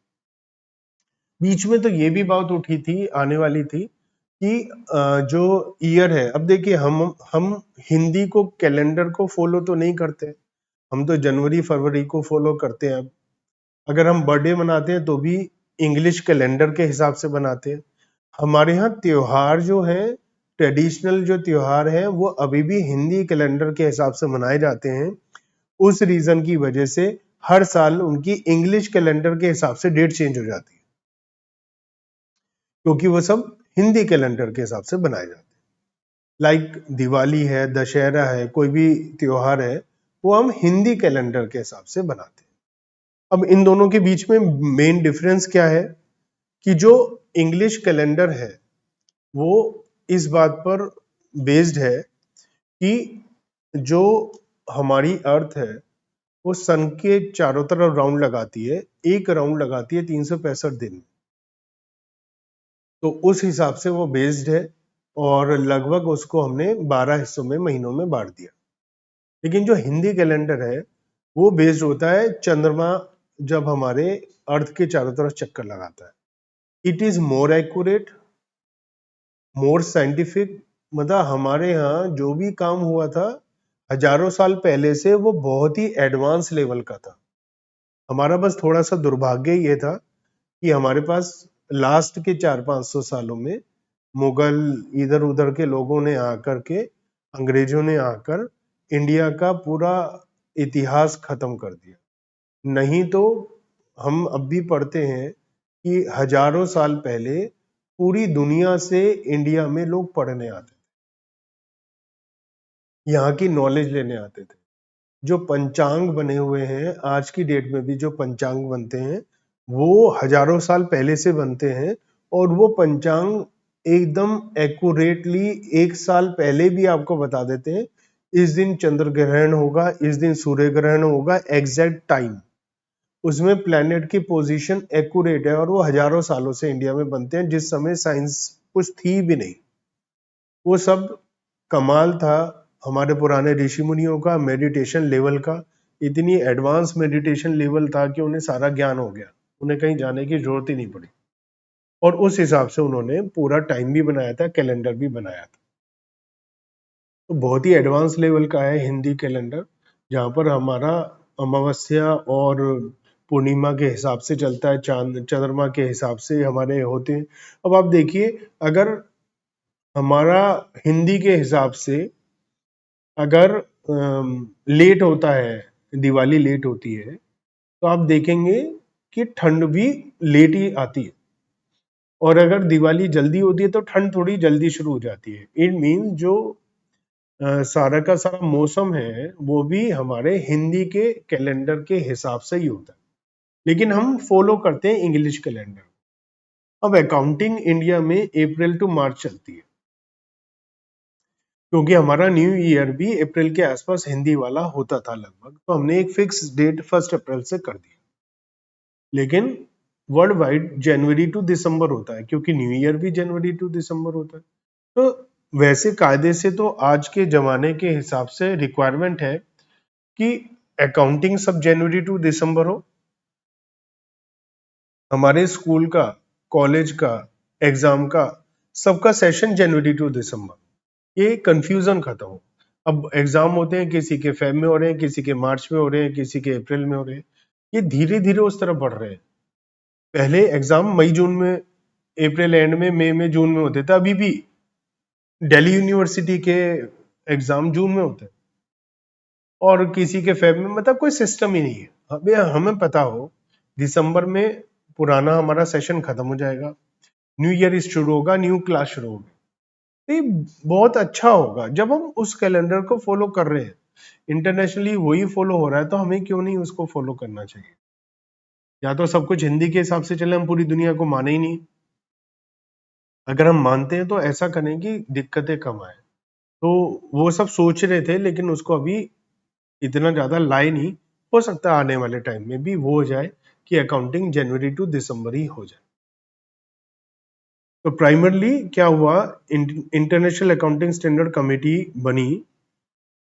[SPEAKER 1] बीच में तो ये भी बात उठी थी, आने वाली थी, कि जो ईयर है, अब देखिए हम हिंदी को, कैलेंडर को फॉलो तो नहीं करते, हम तो जनवरी फरवरी को फॉलो करते हैं। अब अगर हम बर्थडे मनाते हैं तो भी इंग्लिश कैलेंडर के हिसाब से बनाते हैं। हमारे यहाँ त्योहार जो है, ट्रेडिशनल जो त्योहार है, वो अभी भी हिंदी कैलेंडर के हिसाब से मनाए जाते हैं। उस रीजन की वजह से हर साल उनकी इंग्लिश कैलेंडर के हिसाब से डेट चेंज हो जाती है, क्योंकि वो सब हिंदी कैलेंडर के हिसाब से बनाए जाते हैं। लाइक दिवाली है, दशहरा है, कोई भी त्योहार है, वो हम हिंदी कैलेंडर के हिसाब से बनाते हैं। अब इन दोनों के बीच में मेन डिफरेंस क्या है, कि जो इंग्लिश कैलेंडर है वो इस बात पर बेस्ड है कि जो हमारी अर्थ है वो सन के चारों तरफ राउंड लगाती है, एक राउंड लगाती है 365 दिन। तो उस हिसाब से वो बेस्ड है, और लगभग उसको हमने 12 हिस्सों में, महीनों में बांट दिया। लेकिन जो हिंदी कैलेंडर है वो बेस्ड होता है चंद्रमा जब हमारे अर्थ के चारों तरफ चक्कर लगाता है। It is more accurate, more scientific. मतलब हमारे यहाँ जो भी काम हुआ था हजारों साल पहले से, वो बहुत ही एडवांस लेवल का था। हमारा बस थोड़ा सा दुर्भाग्य ये था कि हमारे पास लास्ट के 400-500 सालों में मुगल, इधर उधर के लोगों ने आकर के, अंग्रेजों ने आकर इंडिया का पूरा इतिहास खत्म कर दिया। नहीं तो हम अब भी पढ़ते हैं कि हजारों साल पहले पूरी दुनिया से इंडिया में लोग पढ़ने आते थे, यहाँ की नॉलेज लेने आते थे। जो पंचांग बने हुए हैं आज की डेट में भी, जो पंचांग बनते हैं वो हजारों साल पहले से बनते हैं, और वो पंचांग एकदम एक्यूरेटली 1 साल पहले भी आपको बता देते हैं इस दिन चंद्र ग्रहण होगा, इस दिन सूर्य ग्रहण होगा, एग्जैक्ट टाइम। उसमें प्लैनेट की पोजीशन एक्यूरेट है, और वो हजारों सालों से इंडिया में बनते हैं जिस समय साइंस कुछ थी भी नहीं। वो सब कमाल था हमारे पुराने ऋषि मुनियों का, मेडिटेशन लेवल का। इतनी एडवांस मेडिटेशन लेवल था कि उन्हें सारा ज्ञान हो गया, उन्हें कहीं जाने की जरूरत ही नहीं पड़ी, और उस हिसाब से उन्होंने पूरा टाइम भी बनाया था, कैलेंडर भी बनाया था। तो बहुत ही एडवांस लेवल का है हिंदी कैलेंडर, जहाँ पर हमारा अमावस्या और पूर्णिमा के हिसाब से चलता है, चांद चंद्रमा के हिसाब से हमारे होते हैं। अब आप देखिए, अगर हमारा हिंदी के हिसाब से अगर लेट होता है, दिवाली लेट होती है, तो आप देखेंगे कि ठंड भी लेट ही आती है, और अगर दिवाली जल्दी होती है तो ठंड थोड़ी जल्दी शुरू हो जाती है। इट मीन जो सारा का सारा मौसम है वो भी हमारे हिंदी के कैलेंडर के हिसाब से ही होता है, लेकिन हम फॉलो करते हैं इंग्लिश कैलेंडर। अब अकाउंटिंग इंडिया में अप्रैल टू मार्च चलती है, क्योंकि हमारा न्यू ईयर भी अप्रैल के आसपास हिंदी वाला होता था लगभग, तो हमने एक फिक्स डेट 1 अप्रैल से कर दिया। लेकिन वर्ल्ड वाइड जनवरी टू दिसंबर होता है, क्योंकि न्यू ईयर भी जनवरी टू दिसंबर होता है। तो वैसे कायदे से तो आज के जमाने के हिसाब से रिक्वायरमेंट है कि अकाउंटिंग सब जनवरी टू दिसंबर हो, हमारे स्कूल का, कॉलेज का, एग्जाम का, सबका सेशन जनवरी टू दिसंबर, ये कंफ्यूजन खत्म हो। अब एग्जाम होते हैं, किसी के फेब में हो रहे हैं, किसी के मार्च में हो रहे हैं, किसी के अप्रैल में हो रहे हैं, ये धीरे धीरे उस तरफ बढ़ रहे हैं। पहले एग्जाम मई जून में, अप्रैल एंड में, मई में, जून में होते थे। अभी भी दिल्ली यूनिवर्सिटी के एग्जाम जून में होते हैं, और किसी के फेब में, मतलब कोई सिस्टम ही नहीं है। अभी हमें पता हो दिसंबर में पुराना हमारा सेशन खत्म हो जाएगा, न्यू ईयर शुरू होगा, न्यू क्लास शुरू होगी। तो ये बहुत अच्छा होगा जब हम उस कैलेंडर को फॉलो कर रहे हैं। इंटरनेशनली वही फॉलो हो रहा है, तो हमें क्यों नहीं उसको फॉलो करना चाहिए। या तो सब कुछ हिंदी के हिसाब से चले, हम पूरी दुनिया को माने ही नहीं। अगर हम मानते हैं तो ऐसा करें कि दिक्कतें कम आए। तो वो सब सोच रहे थे, लेकिन उसको अभी इतना ज्यादा लाए नहीं। हो सकता है आने वाले टाइम में भी वो हो जाए कि अकाउंटिंग जनवरी टू दिसंबर ही हो जाए। तो प्राइमरली क्या हुआ, इंटरनेशनल अकाउंटिंग स्टैंडर्ड कमेटी बनी,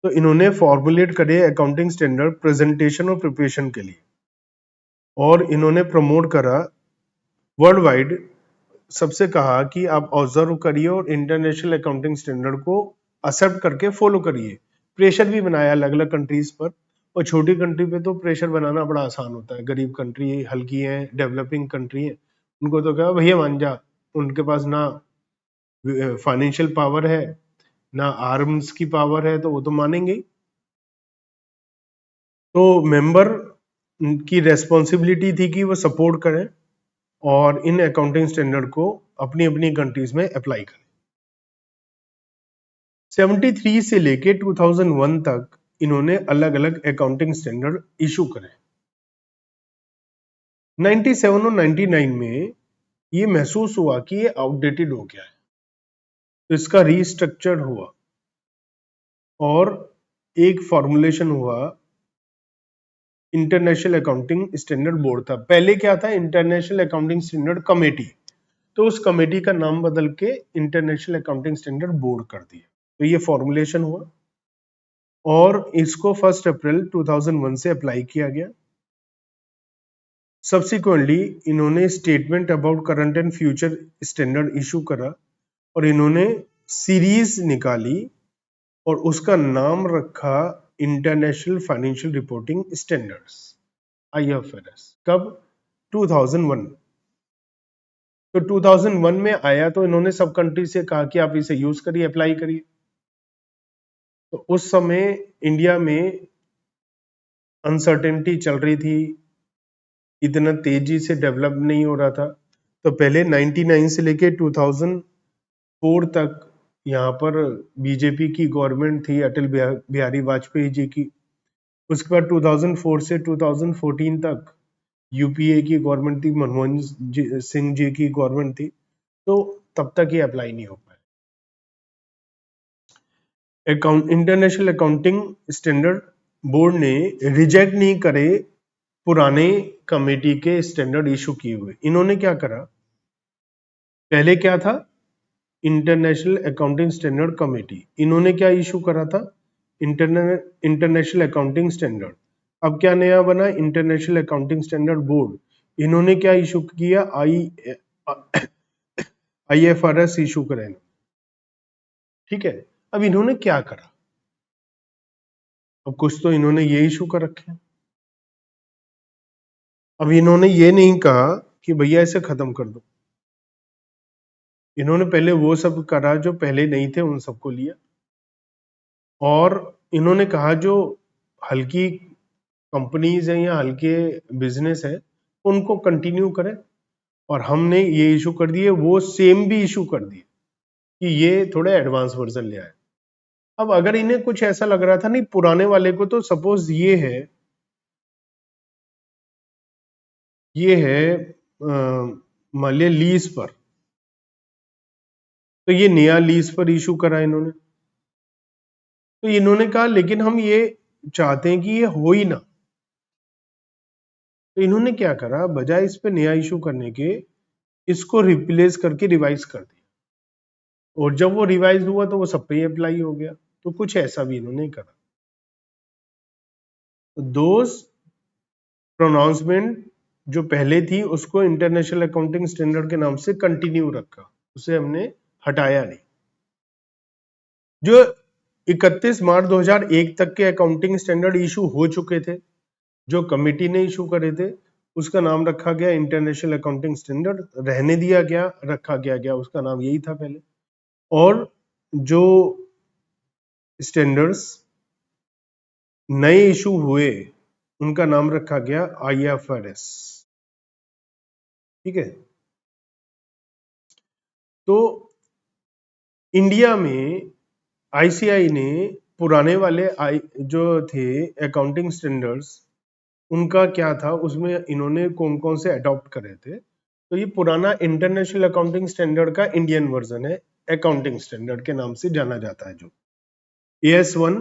[SPEAKER 1] तो इन्होंने फॉर्मुलेट करे अकाउंटिंग स्टैंडर्ड प्रेजेंटेशन और प्रिपरेशन के लिए, और इन्होंने प्रमोट करा वर्ल्ड वाइड। सबसे कहा कि आप ऑब्जर्व करिए और इंटरनेशनल अकाउंटिंग स्टैंडर्ड को एक्सेप्ट करके फॉलो करिए। प्रेशर भी बनाया अलग अलग कंट्रीज पर, और छोटी कंट्री पे तो प्रेशर बनाना बड़ा आसान होता है। गरीब कंट्री हल्की है, डेवलपिंग कंट्री है, उनको तो कहा भैया मान जा। उनके पास ना फाइनेंशियल पावर है, ना आर्म्स की पावर है, तो वो तो मानेंगे ही। तो मेंबर की रेस्पॉन्सिबिलिटी थी कि वो सपोर्ट करें और इन अकाउंटिंग स्टैंडर्ड को अपनी अपनी कंट्रीज में अप्लाई करें। 73 से लेके 2001 तक इन्होंने अलग अलग अकाउंटिंग स्टैंडर्ड इशू करे। 97 और 99 में ये महसूस हुआ कि ये आउटडेटेड हो गया है, तो इसका रीस्ट्रक्चर हुआ और एक फॉर्मुलेशन हुआ। इंटरनेशनल अकाउंटिंग स्टैंडर्ड बोर्ड था, पहले क्या था, इंटरनेशनल अकाउंटिंग स्टैंडर्ड कमेटी, तो उस कमेटी का नाम बदल के इंटरनेशनल अकाउंटिंग स्टैंडर्ड बोर्ड कर दिया। तो ये फॉर्मुलेशन हुआ और इसको 1 अप्रैल 2001 से अप्लाई किया गया। सब्सिक्वेंटली इन्होंने statement about current and future standard issue करा, और इन्होंने सीरीज निकाली और उसका नाम रखा international financial reporting standards, IFRS। कब? 2001। तो 2001 में आया तो इन्होंने सब कंट्री से कहा कि आप इसे यूज करिए, अप्लाई करिए। तो उस समय इंडिया में अनसर्टेनिटी चल रही थी, इतना तेजी से डेवलप नहीं हो रहा था। तो पहले 99 से लेके 2004 तक यहाँ पर बीजेपी की गवर्नमेंट थी, अटल बिहारी वाजपेयी जी की। उसके बाद 2004 से 2014 तक यूपीए की गवर्नमेंट थी, मनमोहन सिंह जी की गवर्नमेंट थी। तो तब तक ये अप्लाई नहीं हो पाया। इंटरनेशनल अकाउंटिंग स्टैंडर्ड बोर्ड ने रिजेक्ट नहीं करे पुराने कमेटी के स्टैंडर्ड इशू किए हुए। इन्होंने क्या करा, पहले क्या था, इंटरनेशनल अकाउंटिंग स्टैंडर्ड कमेटी, इन्होंने क्या इशू करा था, इंटरनेशनल अकाउंटिंग स्टैंडर्ड। अब क्या नया बना, इंटरनेशनल अकाउंटिंग स्टैंडर्ड बोर्ड। इन्होंने क्या इशू किया, IFRS इशू करें। ठीक है, अब इन्होंने क्या करा, अब कुछ तो इन्होंने ये इशू कर रखे हैं। अब इन्होंने ये नहीं कहा कि भैया इसे खत्म कर दो, इन्होंने पहले वो सब करा जो पहले नहीं थे, उन सबको लिया, और इन्होंने कहा जो हल्की कंपनीज हैं या हल्के बिजनेस है उनको कंटिन्यू करें, और हमने ये इशू कर दिए, वो सेम भी इशू कर दिए कि ये थोड़े एडवांस वर्जन ले आए। अब अगर इन्हें कुछ ऐसा लग रहा था, नहीं पुराने वाले को तो सपोज ये है मान लिया लीज पर, तो ये नया लीज पर इशू करा इन्होंने। तो इन्होंने कहा लेकिन हम ये चाहते हैं कि ये हो ही ना, तो इन्होंने क्या करा, बजाय इस पे नया इशू करने के इसको रिप्लेस करके रिवाइज कर दिया, और जब वो रिवाइज हुआ तो वो सब पे अप्लाई हो गया। तो कुछ ऐसा भी इन्होंने करा। दोज प्रोनाउंसमेंट जो पहले थी उसको इंटरनेशनल अकाउंटिंग स्टैंडर्ड के नाम से कंटिन्यू रखा, उसे हमने हटाया नहीं। जो 31 मार्च 2001 तक के अकाउंटिंग स्टैंडर्ड इशू हो चुके थे, जो कमिटी ने इशू करे थे, उसका नाम रखा गया इंटरनेशनल अकाउंटिंग स्टैंडर्ड, रहने दिया गया, रखा गया उसका नाम यही था पहले। और जो स्टैंडर्ड्स नए इशू हुए उनका नाम रखा गया IFRS। ठीक है, तो इंडिया में ICAI ने पुराने वाले जो थे अकाउंटिंग स्टैंडर्ड्स, उनका क्या था, उसमें इन्होंने कौन कौन से अडॉप्ट करे थे। तो ये पुराना इंटरनेशनल अकाउंटिंग स्टैंडर्ड का इंडियन वर्जन है, अकाउंटिंग स्टैंडर्ड के नाम से जाना जाता है। जो AS1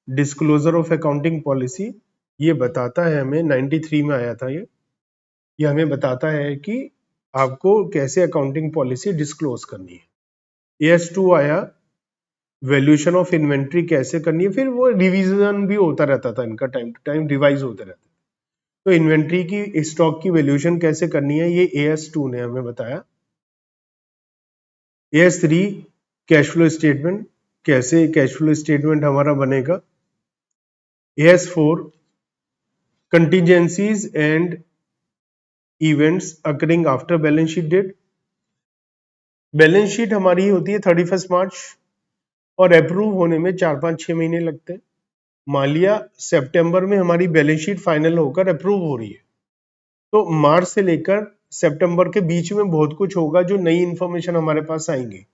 [SPEAKER 1] disclosure of accounting policy, ये बताता है हमें, 93 में आया था ये हमें बताता है कि आपको कैसे अकाउंटिंग पॉलिसी डिस्क्लोज करनी है। AS2 आया, वैल्यूएशन ऑफ इन्वेंट्री कैसे करनी है, फिर वो रिवीजन भी होता रहता था, इनका टाइम टू टाइम रिवाइज होते रहता। तो इन्वेंट्री की, स्टॉक की वैल्यूएशन कैसे करनी है, ये AS2 ने हमें बताया। AS3 कैश फ्लो स्टेटमेंट, कैसे कैश फ्लो स्टेटमेंट हमारा बनेगा। AS4 contingencies and events occurring after balance sheet date. Balance sheet हमारी होती है 31 मार्च, और अप्रूव होने में 4-5-6 महीने लगते हैं। मान लिया सितंबर में हमारी बैलेंस शीट फाइनल होकर अप्रूव हो रही है, तो मार्च से लेकर सितंबर के बीच में बहुत कुछ होगा, जो नई इंफॉर्मेशन हमारे पास आएंगी।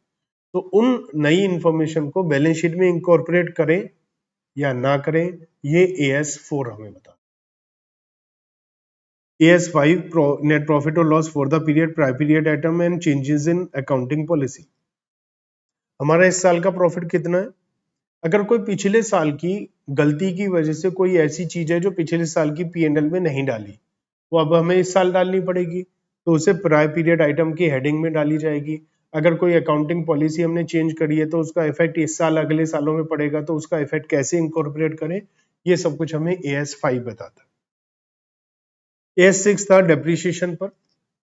[SPEAKER 1] तो उन नई इंफॉर्मेशन को बैलेंस शीट में इंकॉर्पोरेट करें या ना करें, ये AS4 हमें बता। AS5 नेट प्रॉफिट और loss for the period, prior period item and changes in accounting policy. हमारा इस साल का प्रॉफिट कितना है, अगर कोई पिछले साल की गलती की वजह से कोई ऐसी चीज है जो पिछले साल की P&L में नहीं डाली, वो अब हमें इस साल डालनी पड़ेगी, तो उसे प्रायर पीरियड आइटम की हेडिंग में डाली जाएगी। अगर कोई अकाउंटिंग पॉलिसी हमने चेंज करी है तो उसका इफेक्ट इस साल अगले सालों में पड़ेगा, तो उसका इफेक्ट कैसे इंकॉर्पोरेट करें, ये सब कुछ हमें AS5 बताता है। AS6 था डेप्रीशिएशन पर,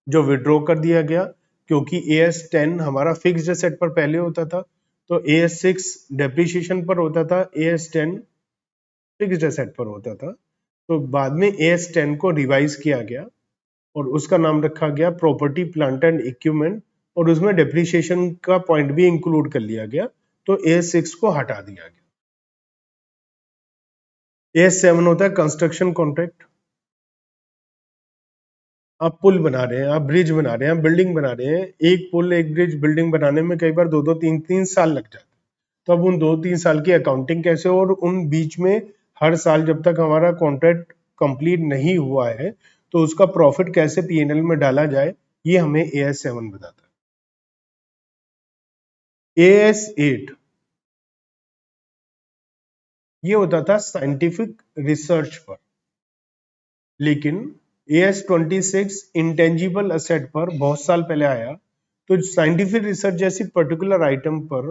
[SPEAKER 1] जो विड्रॉ कर दिया गया, क्योंकि AS10 हमारा फिक्स्ड एसेट पर पहले होता था, तो AS6 डेप्रीशिएशन पर होता था, AS10 फिक्स्ड एसेट पर होता था। तो बाद में AS10 को रिवाइज किया गया और उसका नाम रखा गया प्रॉपर्टी प्लांट एंड इक्विपमेंट, और उसमें डेप्रीशिएशन का पॉइंट भी इंक्लूड कर लिया गया, तो AS6 को हटा दिया गया। AS7 होता है कंस्ट्रक्शन कॉन्ट्रैक्ट, आप पुल बना रहे हैं, आप ब्रिज बना रहे हैं, आप बिल्डिंग बना रहे हैं, एक पुल एक ब्रिज बिल्डिंग बनाने में कई बार 2-3 साल लग जाते हैं। तो अब उन 2-3 साल की अकाउंटिंग कैसे हो, और उन बीच में हर साल जब तक हमारा कॉन्ट्रैक्ट कंप्लीट नहीं हुआ है तो उसका प्रॉफिट कैसे पीएनएल में डाला जाए, ये हमें AS7 बताता है। AS8 ये होता था साइंटिफिक रिसर्च पर, लेकिन AS26 इंटेंजिबल असेट पर बहुत साल पहले आया, तो साइंटिफिक रिसर्च जैसी पर्टिकुलर आइटम पर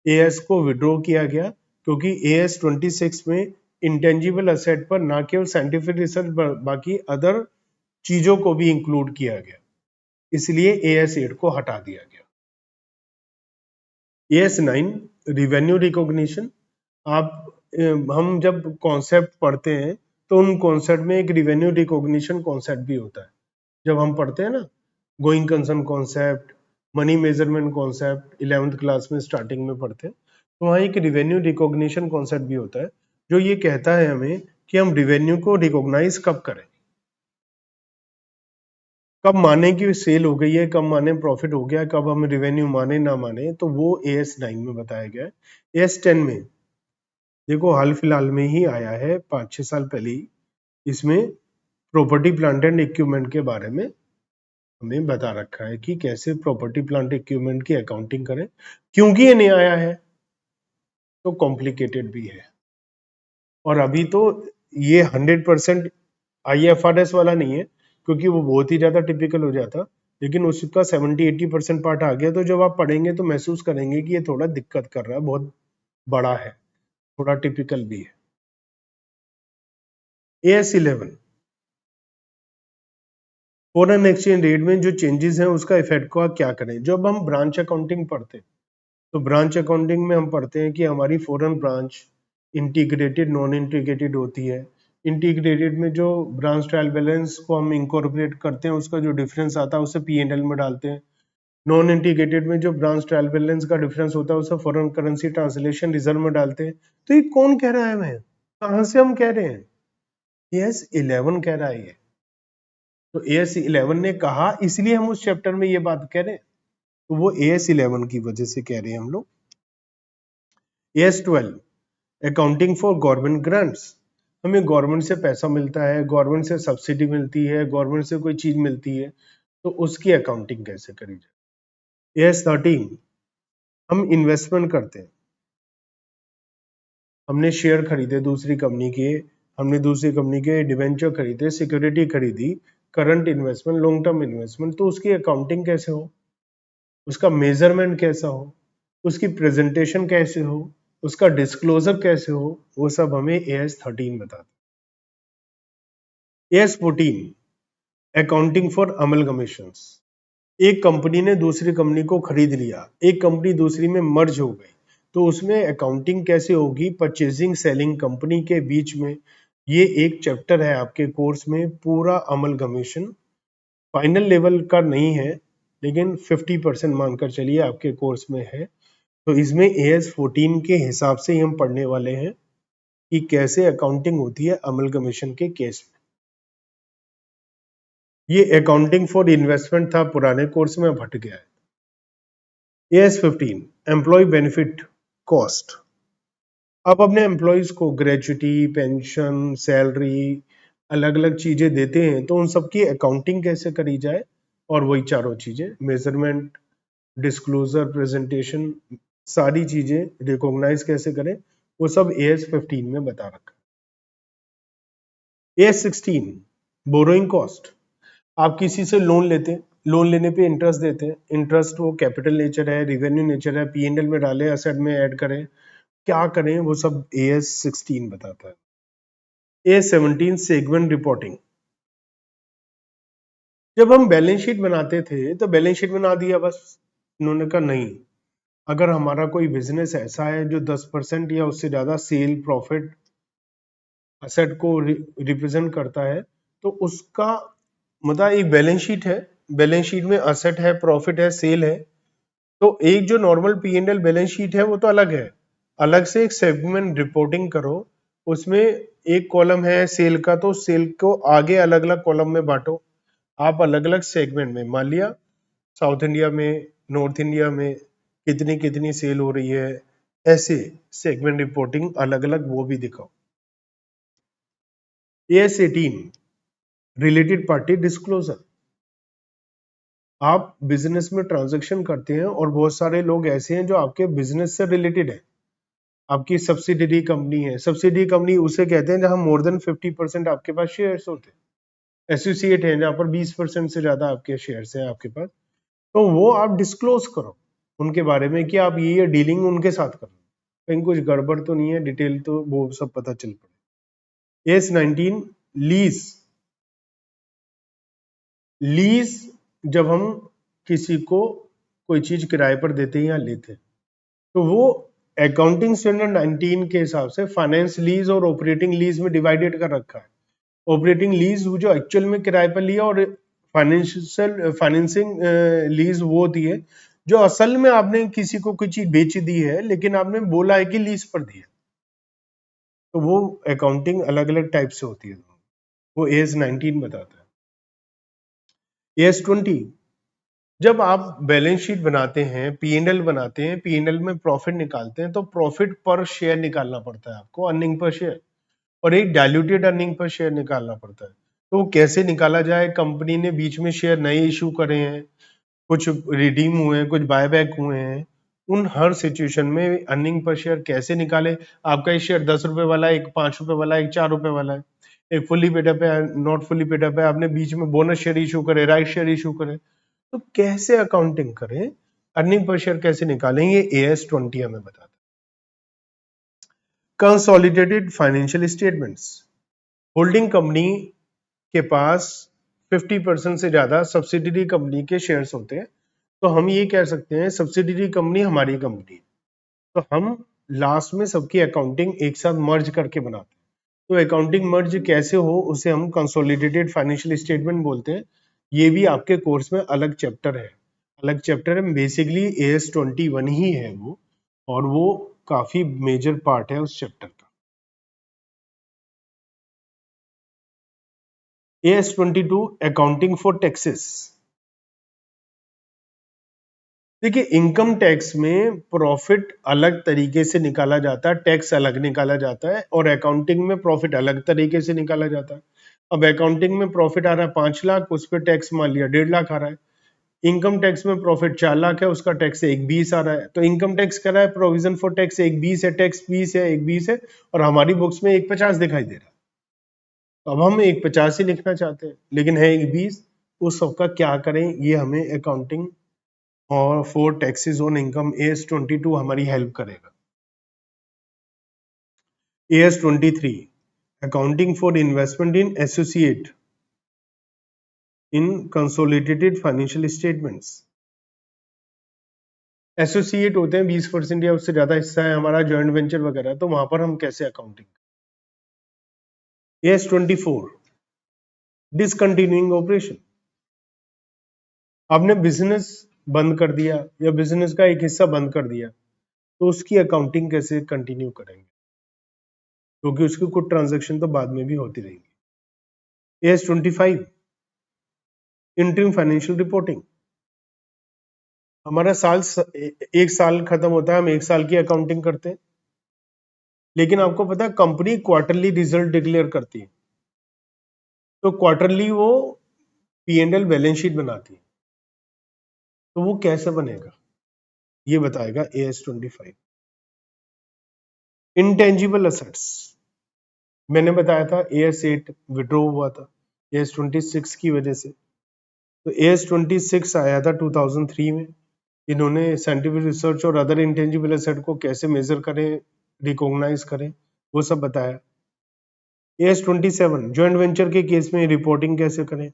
[SPEAKER 1] AS को विड्रॉ किया गया, क्योंकि AS26 में इंटेंजिबल असेट पर ना केवल साइंटिफिक रिसर्च बाकी अदर चीजों को भी इंक्लूड किया गया, इसलिए AS8 को हटा दिया गया। AS9 revenue recognition. आप हम जब कॉन्सेप्ट पढ़ते हैं तो उन कॉन्सेप्ट में एक रिवेन्यू रिकॉग्निशन कॉन्सेप्ट भी होता है। जब हम पढ़ते हैं ना, going concern concept, money measurement concept 11th class में स्टार्टिंग में पढ़ते हैं, तो वहाँ एक रिवेन्यू रिकॉग्निशन कॉन्सेप्ट भी होता है जो ये कहता है हमें कि हम रिवेन्यू को रिकॉग्नाइज कब करें, कब माने कि सेल हो गई है, कब माने प्रॉफिट हो गया, कब हम रिवेन्यू माने ना माने, तो वो AS9 में बताया गया है। AS10 में देखो हाल फिलहाल में ही आया है, 5-6 साल पहले ही, इसमें प्रॉपर्टी प्लांट एंड इक्विपमेंट के बारे में हमें बता रखा है कि कैसे प्रॉपर्टी प्लांट इक्विपमेंट की अकाउंटिंग करें। क्योंकि ये नया आया है तो कॉम्प्लिकेटेड भी है, और अभी तो ये 100% IFRS वाला नहीं है, क्योंकि वो बहुत ही ज्यादा टिपिकल हो जाता, लेकिन उसका 70-80% पार्ट आ गया, तो जब आप पढ़ेंगे तो महसूस करेंगे कि ये थोड़ा दिक्कत कर रहा है, बहुत बड़ा है, थोड़ा टिपिकल भी है। AS11 फॉरेन एक्सचेंज रेट में जो चेंजेस हैं उसका इफेक्ट को क्या करें। जब हम ब्रांच अकाउंटिंग पढ़ते हैं तो ब्रांच अकाउंटिंग में हम पढ़ते हैं कि हमारी foreign branch integrated non integrated होती है। इंटीग्रेटेड में जो ब्रांच ट्रायल बैलेंस को हम इंकॉर्पोरेट करते हैं, उसका जो डिफरेंस आता है उसे P&L में डालते हैं। नॉन इंटीग्रेटेड में जो ब्रांच ट्रायल बैलेंस का डिफरेंस होता है उसे फॉरेन करेंसी ट्रांसलेशन रिजर्व में डालते हैं। तो ये कौन कह रहा है, हमें कहां से हम कह रहे हैं, AS11 कह रहा है ये। तो AS11 ने कहा, इसलिए हम उस चैप्टर में ये बात कह रहे हैं, तो वो AS11 की वजह से कह रहे हैं हम लोग। AS12 accounting for government grants. हमें गवर्नमेंट से पैसा मिलता है, गवर्नमेंट से सब्सिडी मिलती है, गवर्नमेंट से कोई चीज मिलती है, तो उसकी अकाउंटिंग कैसे करी जाए। AS13 हम इन्वेस्टमेंट करते हैं, हमने शेयर खरीदे दूसरी कंपनी के, हमने दूसरी कंपनी के डिवेंचर खरीदे, सिक्योरिटी खरीदी, current investment, long term investment, तो उसकी अकाउंटिंग कैसे हो, उसका मेजरमेंट कैसा हो, उसकी प्रेजेंटेशन कैसे हो, उसका डिस्क्लोजर कैसे हो, वो सब हमें AS13 बताता है। AS14 accounting for अमलगमेशंस। एक कंपनी ने दूसरी कंपनी को खरीद लिया, एक कंपनी दूसरी में मर्ज हो गई, तो उसमें अकाउंटिंग कैसे होगी परचेजिंग सेलिंग कंपनी के बीच में। ये एक चैप्टर है आपके कोर्स में, पूरा अमलगमेशन फाइनल लेवल का नहीं है, लेकिन 50% मानकर चलिए आपके कोर्स में है। तो इसमें AS14 के हिसाब से ही हम पढ़ने वाले हैं कि कैसे अकाउंटिंग होती है अमलगमेशन के केस में। ये अकाउंटिंग फॉर इन्वेस्टमेंट था पुराने कोर्स में, अब हट गया है। AS15 employ benefit cost. आप अपने एम्प्लॉयज को ग्रेजुटी, पेंशन, सैलरी, अलग अलग चीजें देते हैं, तो उन सब की अकाउंटिंग कैसे करी जाए, और वही चारों चीजें, मेजरमेंट, डिस्क्लोजर, प्रेजेंटेशन, सारी चीजें रिकॉग्नाइज कैसे करें, वो सब AS15 में बता रखा है। AS16 borrowing cost. आप किसी से लोन लेते हैं, लोन लेने पे इंटरेस्ट देते हैं, इंटरेस्ट वो कैपिटल नेचर है, रिवेन्यू नेचर है, P&L में डालें, असेट में ऐड करें, क्या करें, वो सब AS16 बताता है। AS17 segment reporting. जब हम बैलेंस शीट बनाते थे तो बैलेंस शीट बना दिया बस, इन्होंने कहा नहीं, अगर हमारा कोई बिजनेस ऐसा है जो 10% या उससे ज्यादा सेल प्रॉफिट असेट को रिप्रेजेंट करता है, तो उसका मतलब एक बैलेंस शीट है, बैलेंस शीट में असेट है, प्रॉफिट है, सेल है, तो एक जो नॉर्मल P&L बैलेंस शीट है वो तो अलग है, अलग से एक सेगमेंट रिपोर्टिंग करो, उसमें एक कॉलम है सेल का, तो सेल को आगे अलग अलग कॉलम में बांटो, आप अलग अलग सेगमेंट में, मान लिया साउथ इंडिया में, नॉर्थ इंडिया में कितनी कितनी सेल हो रही है, ऐसे सेगमेंट रिपोर्टिंग अलग अलग वो भी दिखाओ। AS18 related party disclosure. आप बिजनेस में ट्रांजैक्शन करते हैं और बहुत सारे लोग ऐसे हैं जो आपके बिजनेस से रिलेटेड है, आपकी सब्सिडरी कंपनी है। सब्सिडरी कंपनी उसे कहते हैं जहां मोर देन 50% आपके पास शेयर्स होते हैं। एसोसिएट है जहां पर 20% से ज्यादा आपके शेयर्स हैं आपके पास, तो वो आप डिस्क्लोज करो उनके बारे में कि आप ये डीलिंग उनके साथ कर रहे हो, कहीं कुछ गड़बड़ तो नहीं है, डिटेल तो वो सब पता चल पड़े। AS19 lease. लीज जब हम किसी को कोई चीज किराए पर देते हैं या लेते हैं, तो वो अकाउंटिंग स्टैंडर्ड 19 के हिसाब से फाइनेंस लीज और ऑपरेटिंग लीज में डिवाइडेड कर रखा है। ऑपरेटिंग लीज जो एक्चुअल में किराए पर लिया, और फाइनेंसिंग लीज वो होती है जो असल में आपने किसी को कोई चीज बेच दी है लेकिन आपने बोला है कि लीज पर दी है। तो वो अकाउंटिंग अलग अलग टाइप से होती है, वो AS19 बताता है। AS20 जब आप बैलेंस शीट बनाते हैं, P&L बनाते हैं, P&L में प्रॉफिट निकालते हैं, तो प्रॉफिट पर शेयर निकालना पड़ता है आपको, अर्निंग पर शेयर, और एक डायल्यूटेड अर्निंग पर शेयर निकालना पड़ता है। तो वो कैसे निकाला जाए? कंपनी ने बीच में शेयर नए इशू करे हैं, कुछ रिडीम हुए हैं, कुछ बायबैक हुए हैं, उन हर सिचुएशन में अर्निंग पर शेयर कैसे निकाले? आपका ये शेयर 10 रुपए वाला है, एक 5 रुपए वाला है, एक 4 रुपए वाला है, एक फुली पेड अप है, नॉट फुली पेड अप है, आपने बीच में बोनस शेयर इशू करे, राइट शेयर इशू करे, तो कैसे अकाउंटिंग करें, अर्निंग पर शेयर कैसे निकालें, ये AS20 हमें बताता है। Consolidated financial statements. Holding company के पास 50% से ज्यादा सब्सिडरी कंपनी के शेयर्स होते हैं, तो हम ये कह सकते हैं सब्सिडरी कंपनी हमारी कंपनी है, तो हम लास्ट में सबकी अकाउंटिंग एक साथ मर्ज करके बनाते हैं। तो अकाउंटिंग मर्ज कैसे हो उसे हम कंसोलिडेटेड फाइनेंशियल स्टेटमेंट बोलते हैं। ये भी आपके कोर्स में अलग चैप्टर है, अलग चैप्टर है, बेसिकली AS21 ही है वो, और वो काफी मेजर पार्ट है उस चैप्टर का। AS22 accounting for taxes. देखिए, इनकम टैक्स में प्रॉफिट अलग तरीके से निकाला जाता है, टैक्स अलग निकाला जाता है, और अकाउंटिंग में प्रॉफिट अलग तरीके से निकाला जाता है। अब अकाउंटिंग में प्रॉफिट आ रहा है 5 लाख, उस पर टैक्स मान लिया 1.5 लाख आ रहा है। इनकम टैक्स में प्रॉफिट 4 लाख है, उसका टैक्स 1.20 आ रहा है, तो इनकम टैक्स कर रहा है, प्रोविजन फॉर टैक्स 1.20 है, टैक्स 20 है, 1.20 है, और हमारी बुक्स में 1.50 दिखाई दे रहा है। तो अब हम 1.50 ही लिखना चाहते हैं लेकिन है 1.20, उस सबका क्या करें, ये हमें अकाउंटिंग और for taxes on income AS22 हमारी हेल्प करेगा। AS23 accounting for investment in associate in consolidated financial statements. Associate होते हैं 20% या उससे ज्यादा हिस्सा है हमारा, जॉइंट वेंचर वगैरह, तो वहां पर हम कैसे अकाउंटिंग। AS24 discontinuing operation. आपने बिजनेस बंद कर दिया या बिजनेस का एक हिस्सा बंद कर दिया, तो उसकी अकाउंटिंग कैसे कंटिन्यू करेंगे, क्योंकि उसकी कुछ ट्रांजैक्शन तो बाद में भी होती रहेंगी। AS25 interim financial reporting. हमारा एक साल खत्म होता है, हम एक साल की अकाउंटिंग करते हैं, लेकिन आपको पता है कंपनी क्वार्टरली रिजल्ट डिक्लेयर करती है, तो क्वार्टरली वो P&L बैलेंस शीट बनाती है, तो वो कैसे बनेगा ये बताएगा AS25। इंटेंजिबल असेट्स, मैंने बताया था AS8 विड्रॉ हुआ था AS26 की वजह से, तो AS26 आया था 2003 में। इन्होंने साइंटिफिक रिसर्च और अदर इंटेंजिबल एसेट को कैसे मेजर करें, रिकॉग्नाइज करें, वो सब बताया। AS27 जॉइंट वेंचर के केस में रिपोर्टिंग कैसे करें।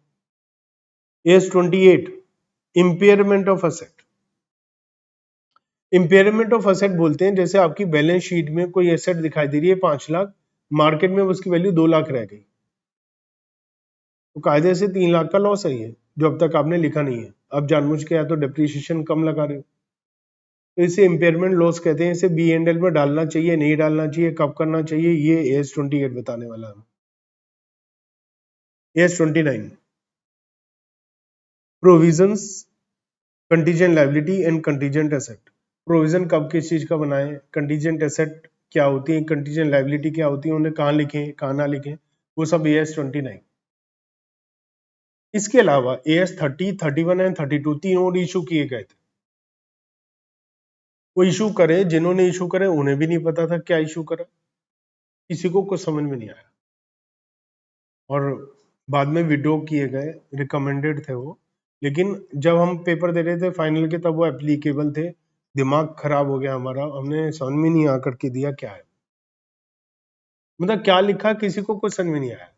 [SPEAKER 1] AS28 impairment of asset. Impairment of asset बोलते हैं जैसे आपकी बैलेंस शीट में कोई एसेट दिखाई दे रही है 5 लाख, मार्केट में उसकी वैल्यू 2 लाख रह गई, तो कायदे से 3 लाख का लॉस है ये, जो अब तक आपने लिखा नहीं है, अब जानबूझ के या तो डेप्रिसिएशन कम लगा रहे हो, तो इसे इम्पेयरमेंट लॉस कहते हैं। इसे B&L में डालना चाहिए, नहीं डालना चाहिए, कब करना चाहिए, ये AS28 बताने वाला है। AS29 provisions, contingent liability and contingent asset. Provision कब किस चीज का बनाए, कंटीजेंट एसेट क्या होती है, कंटीजेंट लायबिलिटी क्या होती है, उन्हें कहाँ लिखें कहाँ ना लिखें, वो सब AS 29। इसके अलावा AS 30, 31 एंड 32 तीन और इशू किए गए थे। वो इशू करे, जिन्होंने इशू करे उन्हें भी नहीं पता था क्या इशू करा, किसी को कुछ समझ में नहीं आया, और बाद में विड्रॉ किए गए, रिकमेंडेड थे वो। लेकिन जब हम पेपर दे रहे थे फाइनल के, तब वो एप्लीकेबल थे। दिमाग खराब हो गया हमारा, हमने समझ में नहीं आकर के दिया क्या है, मतलब क्या लिखा किसी को कुछ समझ में नहीं आया।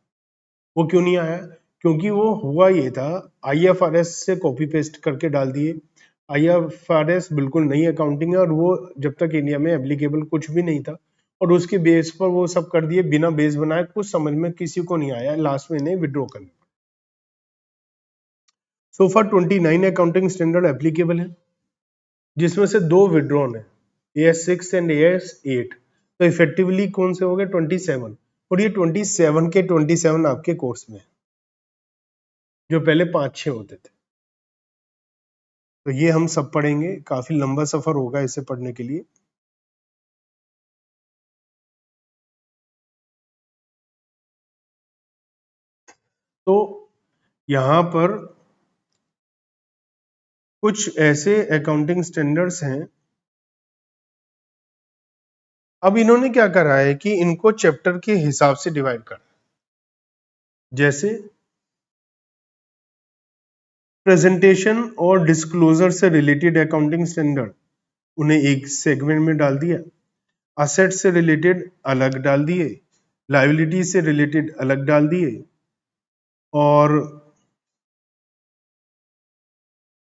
[SPEAKER 1] वो क्यों नहीं आया, क्योंकि वो हुआ ये था, IFRS से कॉपी पेस्ट करके डाल दिए। IFRS बिल्कुल नई अकाउंटिंग है, और वो जब तक इंडिया में एप्लीकेबल कुछ भी नहीं था, और उसके बेस पर वो सब कर दिए, बिना बेस बनाए, कुछ समझ में किसी को नहीं आया, लास्ट में इन्हें विड्रॉ करना। So for 29 accounting standard applicable है, जिसमें से 2 विड्रॉन है, AS 6 एंड AS 8। तो इफेक्टिवली कौन से हो गए, 27। और ये 27 के 27 आपके कोर्स में है, जो पहले 5-6 होते थे। तो ये हम सब पढ़ेंगे, काफी लंबा सफर होगा इसे पढ़ने के लिए। तो यहाँ पर कुछ ऐसे अकाउंटिंग स्टैंडर्ड्स हैं। अब इन्होंने क्या करा है कि इनको चैप्टर के हिसाब से डिवाइड करा, जैसे प्रेजेंटेशन और डिस्क्लोजर से रिलेटेड अकाउंटिंग स्टैंडर्ड, उन्हें एक सेगमेंट में डाल दिया। असेट से रिलेटेड अलग डाल दिए, लायबिलिटी से रिलेटेड अलग डाल दिए, और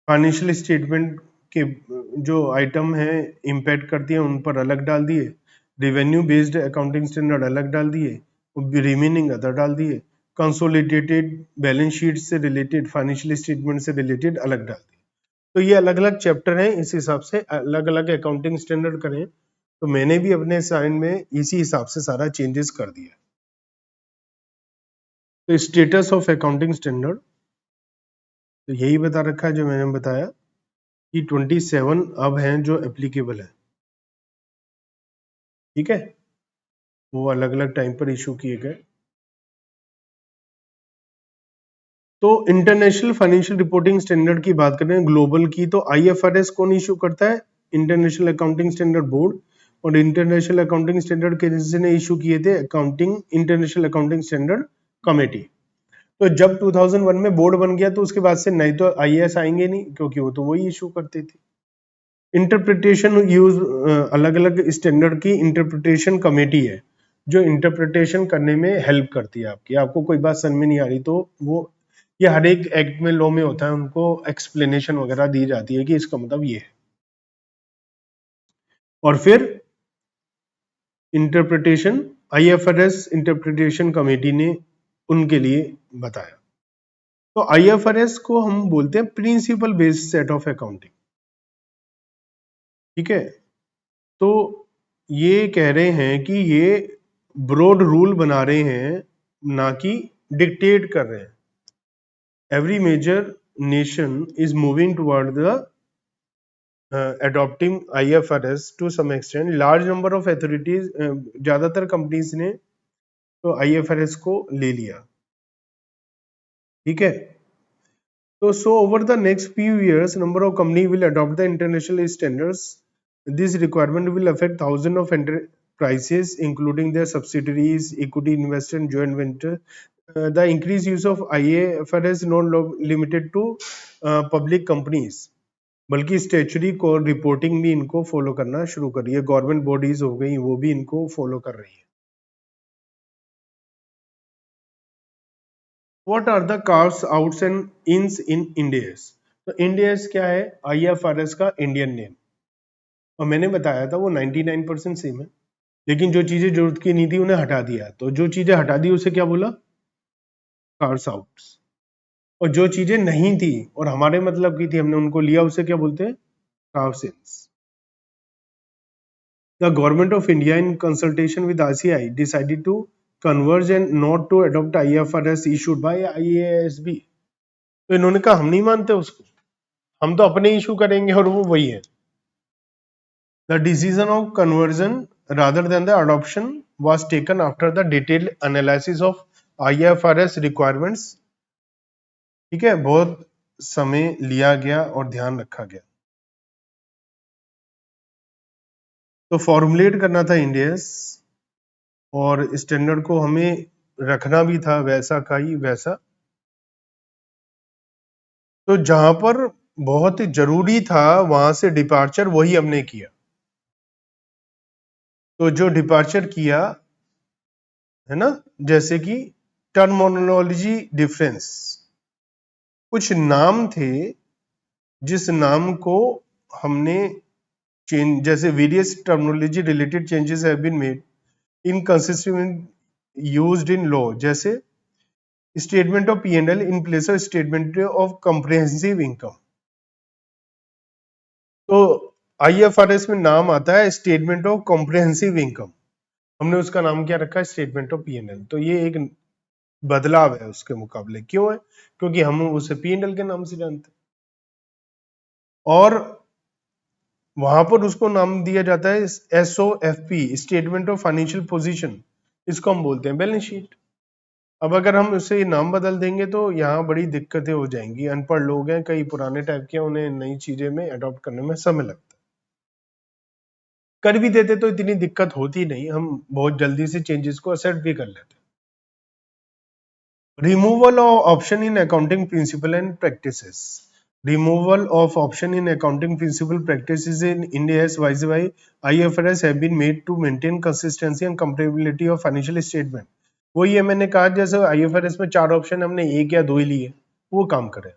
[SPEAKER 1] फाइनेंशियल स्टेटमेंट के जो आइटम है इम्पैक्ट करती है उन पर अलग डाल दिए, रेवेन्यू बेस्ड अकाउंटिंग स्टैंडर्ड अलग डाल दिए, रिमेनिंग अदर डाल दिए, कंसोलिडेटेड बैलेंस शीट से रिलेटेड, फाइनेंशियल स्टेटमेंट से रिलेटेड अलग डाल दिए। तो ये अलग अलग चैप्टर हैं, इस हिसाब से अलग अलग अकाउंटिंग स्टैंडर्ड करें। तो मैंने भी अपने साइन में इसी हिसाब से सारा चेंजेस कर दिया। तो स्टेटस ऑफ अकाउंटिंग स्टैंडर्ड तो यही बता रखा है जो मैंने बताया कि 27 अब हैं जो एप्लीकेबल है, ठीक है, वो अलग अलग टाइम पर इशू किए गए। तो इंटरनेशनल फाइनेंशियल रिपोर्टिंग स्टैंडर्ड की बात करें ग्लोबल की, तो IFRS कौन इशू करता है, इंटरनेशनल अकाउंटिंग स्टैंडर्ड बोर्ड। और इंटरनेशनल अकाउंटिंग स्टैंडर्ड किसने इशू किए थे, accounting international accounting standard committee. तो जब 2001 में बोर्ड बन गया तो उसके बाद से नहीं तो IAS आएंगे नहीं, क्योंकि वो तो वही इशू करते थे। इंटरप्रिटेशन यूज, अलग अलग स्टैंडर्ड की इंटरप्रिटेशन कमेटी है, जो इंटरप्रिटेशन करने में हेल्प करती है आपकी। आपको कोई बात समझ में नहीं आ रही तो वो, ये हर एक एक्ट में, लॉ में होता है, उनको एक्सप्लेनेशन वगैरह दी जाती है कि इसका मतलब ये है। और फिर इंटरप्रिटेशन, IFRS इंटरप्रिटेशन कमेटी ने उनके लिए बताया। तो IFRS को हम बोलते हैं principle based set of accounting, ठीक है। तो ये कह रहे हैं कि ये ब्रॉड रूल बना रहे हैं, ना कि डिक्टेट कर रहे हैं। Every major nation is moving toward the adopting IFRS to some extent. Large number of authorities, ज्यादातर कंपनीज ने तो IFRS को ले लिया, ठीक है। तो so over the next few years, number of company will adopt the international standards. This requirement will affect thousands of enterprises, including their subsidiaries, equity investor, and joint venture. The increased use of IFRS not limited to public companies, बल्कि statutory को reporting भी इनको follow करना शुरू कर रही है। Government bodies हो गई, वो भी इनको फॉलो कर रही है। What are the carves outs and ins in Ind AS. तो इंडियस क्या है, IFRS का इंडियन नेम, और मैंने बताया था वो 99% सेम है, लेकिन जो चीजें जरूरत की नहीं थी उन्हें हटा दिया। तो जो चीजें हटा दी उसे क्या बोला, कार्व्स आउट्स। और जो चीजें नहीं थी और हमारे मतलब की थी, हमने उनको लिया, उसे क्या बोलते हैं, carves ins. The Government of India, in consultation with RCI, decided to converge and not to adopt IFRS issued by IASB. तो इन्होंने कहा हम नहीं मानते उसको, हम तो अपने इशू करेंगे, और वो वही है। The decision of conversion rather than the adoption was taken after the detailed analysis of IFRS requirements। ठीक है, बहुत समय लिया गया और ध्यान रखा गया। तो फॉर्मुलेट करना था इंडियस, और स्टैंडर्ड को हमें रखना भी था वैसा का ही वैसा। तो जहां पर बहुत जरूरी था वहां से डिपार्चर वही हमने किया। तो जो डिपार्चर किया है ना, जैसे कि टर्मिनोलॉजी डिफरेंस, कुछ नाम थे जिस नाम को हमने चेंज, जैसे various terminology related changes have been made inconsistent used in law, जैसे statement of P and L in place of statement of comprehensive income. तो आईएफआरएस में नाम आता है स्टेटमेंट ऑफ कॉम्प्रिहेंसिव इनकम, हमने उसका नाम क्या रखा है, statement of P and L. तो ये एक बदलाव है उसके मुकाबले। क्यों है? क्योंकि हम उसे पी एंड एल के नाम से जानते हैं, और वहां पर उसको नाम दिया जाता है एसओएफपी, स्टेटमेंट ऑफ फाइनेंशियल पोजीशन, इसको हम बोलते हैं बैलेंस शीट। अब अगर हम उसे नाम बदल देंगे तो यहाँ बड़ी दिक्कतें हो जाएंगी। अनपढ़ लोग हैं, कई पुराने टाइप के, उन्हें नई चीजें में अडॉप्ट करने में समय लगता है। कर भी देते तो इतनी दिक्कत होती नहीं, हम बहुत जल्दी से चेंजेस को एक्सेप्ट भी कर लेते। Removal of option in accounting principle and practices. Removal of option in accounting principle practices in India as by IFRS have been made to maintain consistency and comparability of financial statement। वही है, मैंने कहा जैसे IFRS में 4 option हमने एक या दो ही लिए, वो काम करे।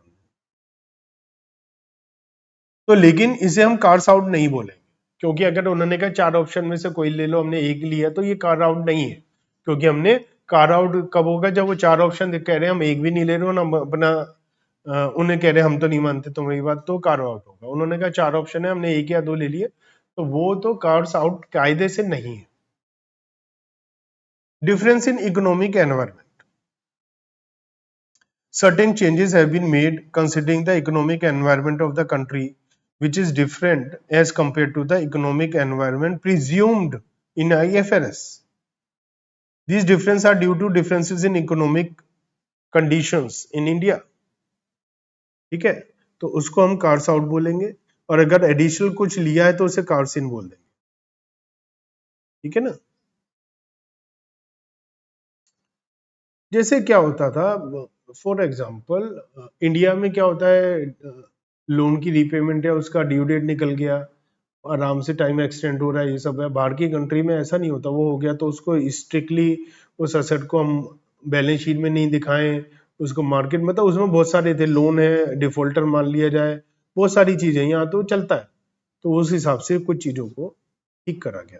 [SPEAKER 1] तो लेकिन इसे हम कार्स आउट नहीं बोलेंगे, क्योंकि अगर उन्होंने कहा 4 ऑप्शन में से कोई ले लो, हमने एक लिया, तो ये कार आउट नहीं है। क्योंकि हमने कार आउट कब होगा, जब वो 4 ऑप्शन कह रहे हैं हम एक भी नहीं ले रहे हो ना, अपना उन्हें कह रहे हैं हम तो नहीं मानते तुम्हारी बात, तो कार आउट होगा। उन्होंने कहा 4 ऑप्शन है, हमने एक या दो ले लिए, तो वो तो कार्स आउट कायदे से नहीं है। Difference in economic environment. Certain changes have been made considering the economic environment of the country, which is different as compared to the economic environment presumed in IFRS। These differences are due to differences in economic conditions in India। ठीक है, तो उसको हम cars out बोलेंगे, और अगर additional कुछ लिया है तो उसे कार्स इन बोल देंगे। ठीक है ना। जैसे क्या होता था, फॉर एग्जांपल इंडिया में क्या होता है, लोन की रीपेमेंट है, उसका ड्यू डेट निकल गया, आराम से टाइम एक्सटेंड हो रहा है, ये सब है। बाहर की कंट्री में ऐसा नहीं होता, वो हो गया तो उसको स्ट्रिक्टली उस असेट को हम बैलेंस शीट में नहीं दिखाएं, उसको मार्केट, मतलब उसमें बहुत सारे थे, लोन है, डिफॉल्टर मान लिया जाए, बहुत सारी चीजें यहाँ तो चलता है। तो उस हिसाब से कुछ चीजों को ठीक करा गया।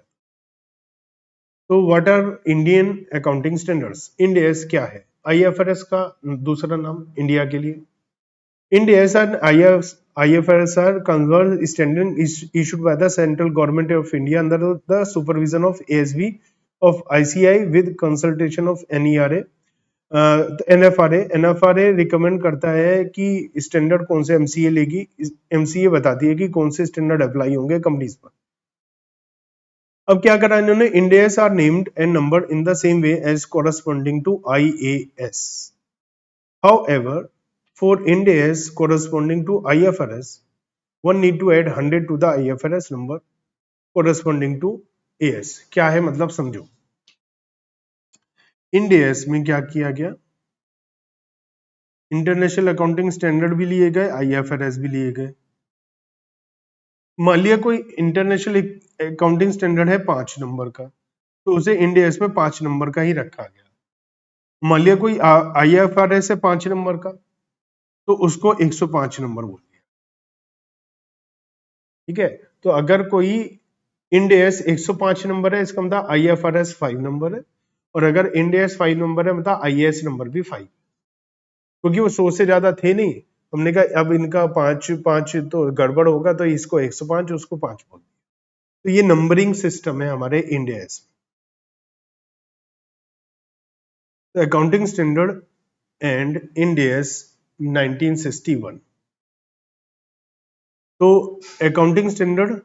[SPEAKER 1] तो what are Indian accounting standards? Ind AS क्या है? आईएफआरएस का दूसरा नाम इंडिया के लिए। Ind AS and IFRS are converged standard issued by the central government of India under the supervision of ASB of ICI with consultation of NERA। NFRA recommend करता है कि स्टैंडर्ड कौन से MCA लेगी, MCA बताती है कि कौन से स्टैंडर्ड अप्लाई होंगे कंपनीज पर। अब क्या करा इन्होंने, Ind AS are named and numbered in the same way as corresponding to IAS। However, for Indias corresponding to IFRS, one need to add 100 to the IFRS number corresponding to AS। क्या है मतलब समझो। Indians में क्या किया गया, international accounting standard भी लिए गए, IFRS भी लिए गए। मान लिया कोई इंटरनेशनल अकाउंटिंग स्टैंडर्ड है 5 नंबर का, तो उसे इंडियस में 5 नंबर का ही रखा गया। मान लिया कोई IFRS है 5 नंबर का, तो उसको 105 नंबर बोल दिया। ठीक है, तो अगर कोई इंडियस 105 नंबर है, इसका मतलब IFRS 5 नंबर है, और अगर इंडियस 5 नंबर है मतलब IAS नंबर भी 5, क्योंकि वो 100 से ज्यादा थे नहीं। हमने कहा अब इनका 5 5 तो गड़बड़ होगा, तो इसको 105 उसको 5 बोल। तो ये नंबरिंग सिस्टम है हमारे Indians. Accounting standard and Indians 1961। तो अकाउंटिंग स्टैंडर्ड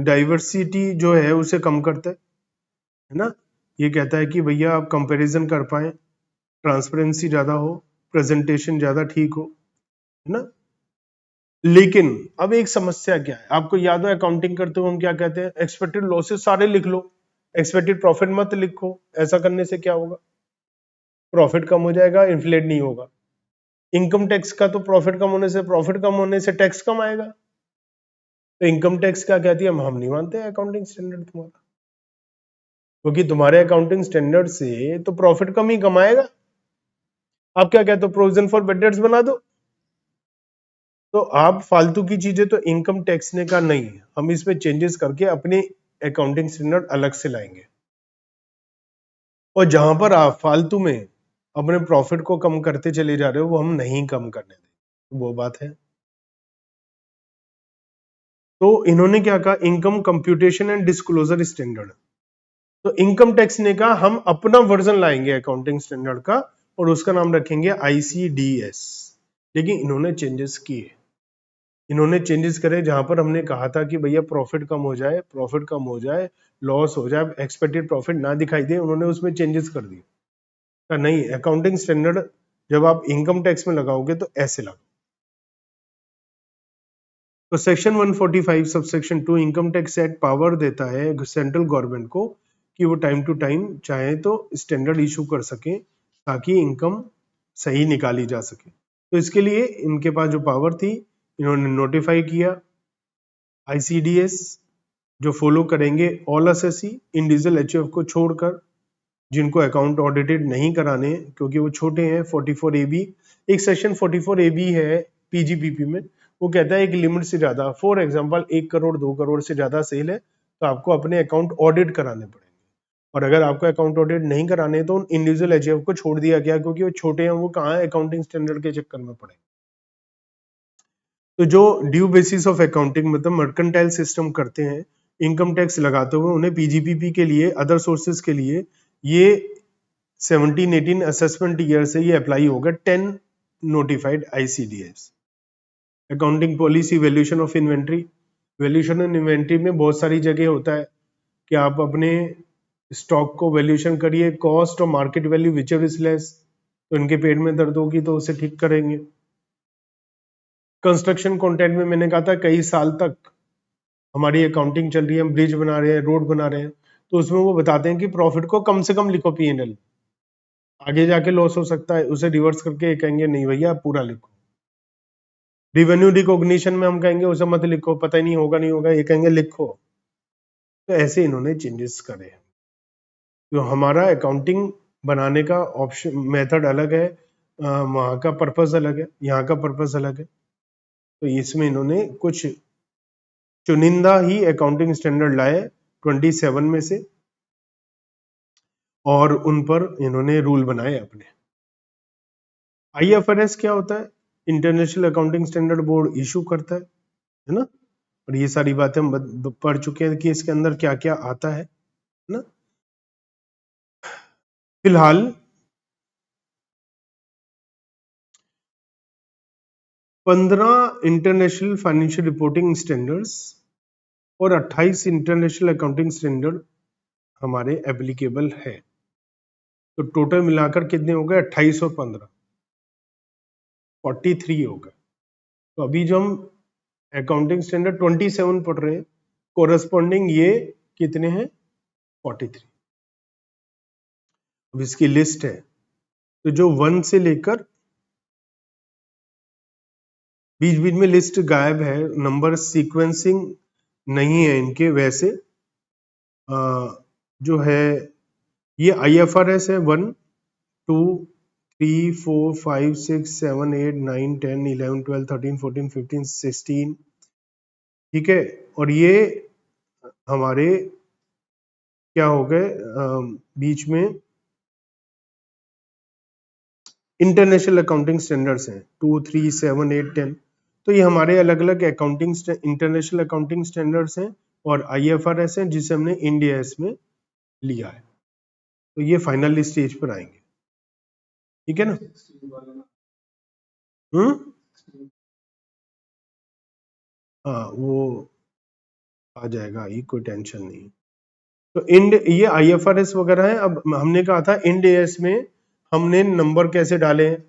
[SPEAKER 1] डाइवर्सिटी जो है उसे कम करता है ना। ये कहता है कि भैया आप कंपैरिजन कर पाए, ट्रांसपेरेंसी ज्यादा हो, प्रेजेंटेशन ज्यादा ठीक हो, है ना। लेकिन अब एक समस्या क्या है, आपको याद है अकाउंटिंग करते हुए हम क्या कहते हैं, एक्सपेक्टेड लॉसेस सारे लिख लो, एक्सपेक्टेड प्रॉफिट मत लिखो। ऐसा करने से क्या होगा, प्रॉफिट कम हो जाएगा, इन्फ्लेट नहीं होगा। इनकम टैक्स का तो प्रॉफिट कम होने से टैक्स कम आएगा। तो इनकम टैक्स क्या कहती है, हम नहीं मानते अकाउंटिंग स्टैंडर्ड तुम्हारा, क्योंकि तुम्हारे अकाउंटिंग स्टैंडर्ड से तो प्रॉफिट कम ही कमाएगा। आप क्या कहते हो, प्रोविजन फॉर बेड डेट्स बना दो। तो आप फालतू की चीजें तो इनकम टैक्स ने का नहीं, हम इसमें चेंजेस करके अपने अकाउंटिंग स्टैंडर्ड अलग से लाएंगे। और जहां पर आप फालतू में अपने प्रॉफिट को कम करते चले जा रहे हो, वो हम नहीं कम करने देंगे, वो बात है। तो इन्होंने क्या कहा, income computation and disclosure standard. तो इनकम टैक्स ने कहा हम अपना वर्जन लाएंगे अकाउंटिंग स्टैंडर्ड का, और उसका नाम रखेंगे ICDS। लेकिन इन्होंने चेंजेस किए, इन्होंने चेंजेस करे, जहां पर हमने कहा था कि भैया प्रॉफिट कम हो जाए, प्रॉफिट कम हो जाए, लॉस हो जाए, एक्सपेक्टेड प्रॉफिट ना दिखाई दे, उन्होंने उसमें चेंजेस कर दिए। कहा नहीं, अकाउंटिंग स्टैंडर्ड जब आप इनकम टैक्स में लगाओगे तो ऐसे लगाओ। तो section 145 subsection 2 income tax act power देता है सेंट्रल गवर्नमेंट को कि वो टाइम टू टाइम चाहे तो स्टैंडर्ड इशू कर सके, ताकि इनकम सही निकाली जा सके। तो इसके लिए इनके पास जो पावर थी, इन्होंने नोटिफाई किया ICDS, जो फॉलो करेंगे ऑल एसएससी इंडिविजुअल HUF को छोड़कर, जिनको अकाउंट ऑडिटेड नहीं कराने क्योंकि वो छोटे हैं। 44AB, एक सेक्शन 44AB है PGBP में, वो कहता है एक लिमिट से ज्यादा, फॉर एग्जांपल 1 करोड़ 2 करोड़ से ज्यादा सेल है तो आपको अपने अकाउंट ऑडिट कराने पड़ेंगे। और अगर आपको अकाउंट ऑडिट नहीं कराने तो उन इंडिविजुअल HUF को छोड़ दिया गया, क्योंकि वो छोटे हैं, वो कहाँ अकाउंटिंग स्टैंडर्ड के चक्कर में पड़े। तो जो ड्यू बेसिस ऑफ अकाउंटिंग मतलब मर्केंटाइल सिस्टम करते हैं इनकम टैक्स लगाते हुए, उन्हें PGBP के लिए, अदर सोर्सेज के लिए ये 17-18 असेसमेंट ईयर से ये अप्लाई होगा 10 notified ICDS। Accounting policy, valuation of inventory. Valuation of inventory में बहुत सारी जगह होता है कि आप अपने स्टॉक को वैल्यूएशन करिए, कॉस्ट और market value whichever is less. तो इनके पेट में दर्द होगी तो उसे ठीक करेंगे। कंस्ट्रक्शन कॉन्ट्रैक्ट में मैंने कहा था कई साल तक हमारी अकाउंटिंग चल रही है, हम ब्रिज बना रहे हैं, रोड बना रहे हैं, तो उसमें वो बताते हैं कि प्रॉफिट को कम से कम लिखो P&L, आगे जाके लॉस हो सकता है, उसे रिवर्स करके कहेंगे नहीं भैया आप पूरा लिखो। रिवेन्यू रिकॉग्निशन में हम कहेंगे उसे मत लिखो, पता ही नहीं होगा नहीं होगा, ये कहेंगे लिखो। तो ऐसे इन्होंने चेंजेस करे। तो हमारा अकाउंटिंग बनाने का ऑप्शन मेथड अलग है, वहाँ का पर्पस अलग है, यहाँ का पर्पस अलग है। तो इसमें इन्होंने कुछ चुनिंदा ही अकाउंटिंग स्टैंडर्ड लाए 27 में से, और उन पर इन्होंने रूल बनाए अपने। IFRS क्या होता है, international accounting standard board issue करता है ना। और ये सारी बातें हम पढ़ चुके हैं कि इसके अंदर क्या क्या आता है ना। फिलहाल 15 इंटरनेशनल फाइनेंशियल रिपोर्टिंग स्टैंडर्ड्स और 28 इंटरनेशनल अकाउंटिंग स्टैंडर्ड हमारे एप्लीकेबल है। तो टोटल मिलाकर कितने हो गए, 28 और 15, 43 हो गए। तो अभी जो हम अकाउंटिंग स्टैंडर्ड 27 पढ़ रहे हैं, कोरस्पॉन्डिंग ये कितने हैं, 43। अब इसकी लिस्ट है, तो जो 1 से लेकर, बीच बीच में लिस्ट गायब है, नंबर सीक्वेंसिंग नहीं है इनके वैसे। जो है ये IFRS है 1 2 3 4 5 6 7 8 9 10 11 12 13 14 15 16, ठीक है। और ये हमारे क्या हो गए, बीच में इंटरनेशनल अकाउंटिंग स्टैंडर्ड्स हैं 2 3 7 8 10। तो ये हमारे अलग अलग अकाउंटिंग इंटरनेशनल अकाउंटिंग स्टैंडर्ड्स हैं, और IFRS है जिसे हमने इंडिया में लिया है। तो ये फाइनल स्टेज पर आएंगे। ठीक है ना। हम्म, हाँ वो आ जाएगा, ये कोई टेंशन नहीं। तो इंड ये आईएफआरएस वगैरह है। अब हमने कहा था इंड एएस में हमने नंबर कैसे डाले हैं,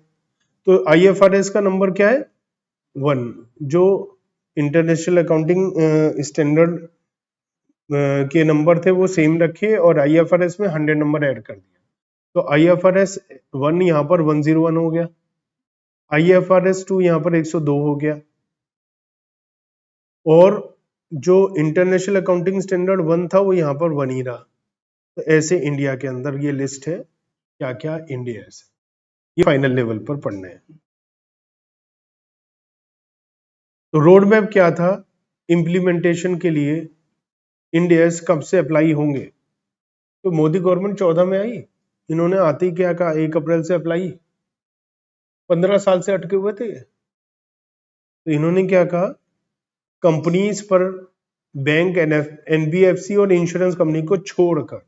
[SPEAKER 1] तो आईएफआरएस का नंबर क्या है 1, जो इंटरनेशनल अकाउंटिंग स्टैंडर्ड के नंबर थे वो सेम रखे और आईएफआरएस में 100 नंबर ऐड कर दिया। तो आईएफआरएस 1 यहाँ पर 101 हो गया, आईएफआरएस 2 यहाँ पर 102 हो गया, और जो इंटरनेशनल अकाउंटिंग स्टैंडर्ड 1 था वो यहाँ पर 1 ही रहा। तो ऐसे इंडिया के अंदर ये लिस्ट है क्या क्या इंडिया है, ये फाइनल लेवल पर पढ़ना है। तो रोड मैप क्या था इम्प्लीमेंटेशन के लिए, इंडिया कब से अप्लाई होंगे। तो मोदी गवर्नमेंट 14 में आई, इन्होंने आते ही क्या कहा 1 अप्रैल से अप्लाई, 15 साल से अटके हुए थे। तो इन्होंने क्या कहा कंपनीज पर, बैंक, एनबीएफसी और इंश्योरेंस कंपनी को छोड़कर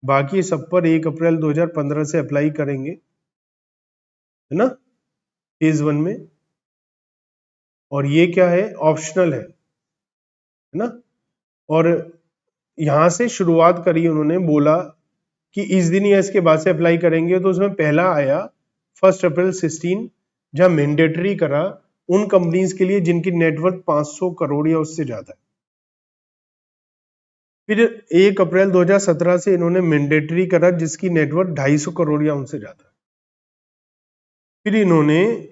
[SPEAKER 1] बाकी सब पर 1 अप्रैल 2015 से अप्लाई करेंगे, है ना, फेज 1 में। और ये क्या है ऑप्शनल है ना। और यहां से शुरुआत करी उन्होंने, बोला कि इस दिन या इसके बाद से अप्लाई करेंगे। तो उसमें पहला आया 1 अप्रैल 16, जहां मैंडेटरी करा उन कंपनीज के लिए जिनकी नेटवर्थ 500 करोड़ या उससे ज्यादा है। फिर 1 अप्रैल 2017 से इन्होंने मैंडेटरी करा जिसकी नेटवर्थ 250 करोड़ या उनसे ज्यादा है। फिर इन्होंने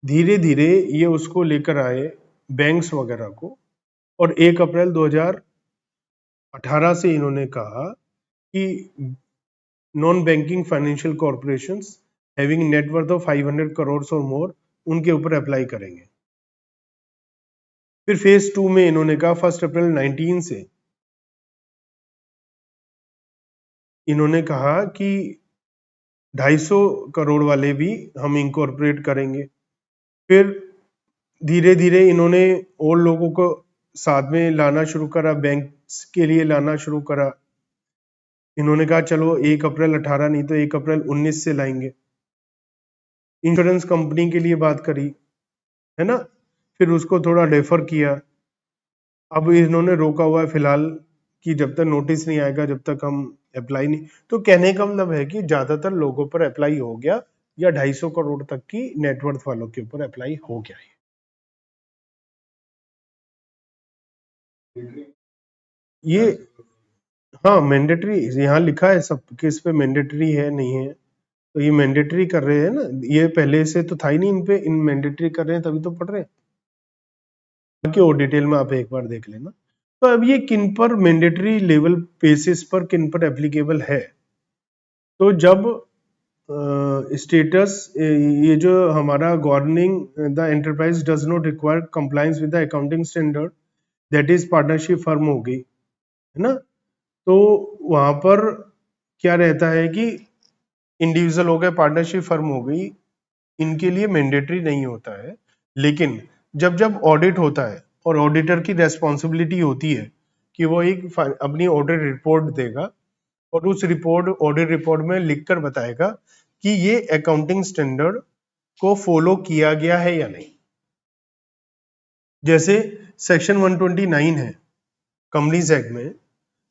[SPEAKER 1] धीरे धीरे ये उसको लेकर आए बैंक्स वगैरह को, और 1 अप्रैल 2018 से इन्होंने कहा कि non banking financial corporations having net worth of 500 crore और मोर उनके ऊपर अप्लाई करेंगे। फिर फेज 2 में इन्होंने कहा 1 अप्रैल 19 से इन्होंने कहा कि 250 करोड़ वाले भी हम इंकॉर्पोरेट करेंगे। फिर धीरे धीरे इन्होंने और लोगों को साथ में लाना शुरू करा, बैंक्स के लिए लाना शुरू करा। इन्होंने कहा चलो 1 अप्रैल 18 नहीं तो 1 अप्रैल 19 से लाएंगे। इंश्योरेंस कंपनी के लिए बात करी, है ना, फिर उसको थोड़ा डेफर किया। अब इन्होंने रोका हुआ है फिलहाल कि जब तक नोटिस नहीं आएगा जब तक हम अप्लाई नहीं। तो कहने का मतलब है कि ज्यादातर लोगों पर अप्लाई हो गया, या 250 करोड़ तक की नेटवर्थ वालों के ऊपर अप्लाई हो गया है। ये हाँ मैंडेटरी यहाँ लिखा है सब किस पे मैंडेटरी है नहीं है। तो ये मैंडेटरी कर रहे हैं ना, ये पहले से तो था ही नहीं इन पे, इन मैंडेटरी कर रहे हैं तभी तो पढ़ रहे हैं। बाकी और डिटेल में आप एक बार देख लेना। तो अब ये किन पर मैंडेटरी लेवल बेसिस पर किन पर एप्लीकेबल है। तो जब स्टेटस ये जो हमारा governing the enterprise does not require compliance with the accounting standard that is partnership firm हो गई, है ना। तो वहां पर क्या रहता है कि इंडिविजुअल हो गए, पार्टनरशिप फर्म हो गई, इनके लिए मैंडेटरी नहीं होता है। लेकिन जब जब ऑडिट होता है और ऑडिटर की रेस्पॉन्सिबिलिटी होती है कि वो एक अपनी ऑडिट रिपोर्ट देगा और उस ऑडिट रिपोर्ट में लिखकर बताएगा कि ये अकाउंटिंग स्टैंडर्ड को फॉलो किया गया है या नहीं। जैसे सेक्शन 129 है कंपनीज एक्ट में,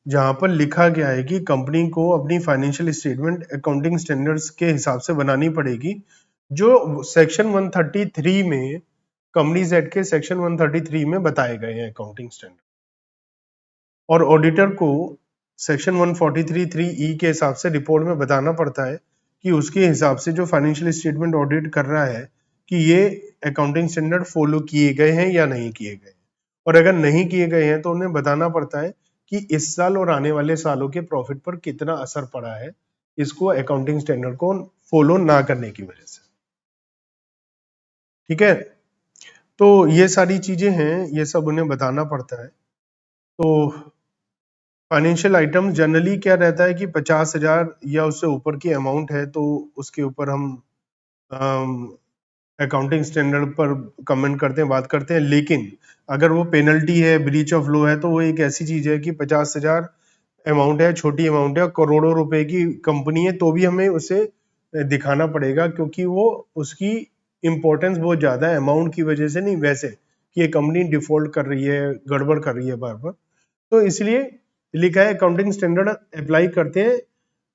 [SPEAKER 1] जहां पर लिखा गया है कि कंपनी को अपनी फाइनेंशियल स्टेटमेंट अकाउंटिंग स्टैंडर्ड्स के हिसाब से बनानी पड़ेगी, जो सेक्शन 133 में, कंपनीज एक्ट के सेक्शन 133 में बताए गए हैं अकाउंटिंग स्टैंडर्ड। और ऑडिटर को सेक्शन 143(3)(e) के हिसाब से रिपोर्ट में बताना पड़ता है कि उसके हिसाब से जो फाइनेंशियल स्टेटमेंट ऑडिट कर रहा है कि ये अकाउंटिंग स्टैंडर्ड फॉलो किए गए हैं या नहीं किए गए। और अगर नहीं किए गए हैं तो उन्हें बताना पड़ता है कि इस साल और आने वाले सालों के प्रॉफिट पर कितना असर पड़ा है इसको अकाउंटिंग स्टैंडर्ड को फॉलो ना करने की वजह से। ठीक है, तो ये सारी चीजें हैं, ये सब उन्हें बताना पड़ता है। तो फाइनेंशियल आइटम जनरली क्या रहता है कि 50,000 या उससे ऊपर की अमाउंट है तो उसके ऊपर हम अकाउंटिंग स्टैंडर्ड पर कमेंट करते हैं, बात करते हैं। लेकिन अगर वो पेनल्टी है, ब्रीच ऑफ लॉ है, तो वो एक ऐसी चीज है कि 50,000 अमाउंट है, छोटी अमाउंट है, करोड़ों रुपए की कंपनी है, तो भी हमें उसे दिखाना पड़ेगा, क्योंकि वो उसकी इम्पोर्टेंस बहुत ज़्यादा है, अमाउंट की वजह से नहीं, वैसे कि ये कंपनी डिफॉल्ट कर रही है, गड़बड़ कर रही है बार बार, तो इसलिए लिखा है अकाउंटिंग स्टैंडर्ड अप्लाई करते हैं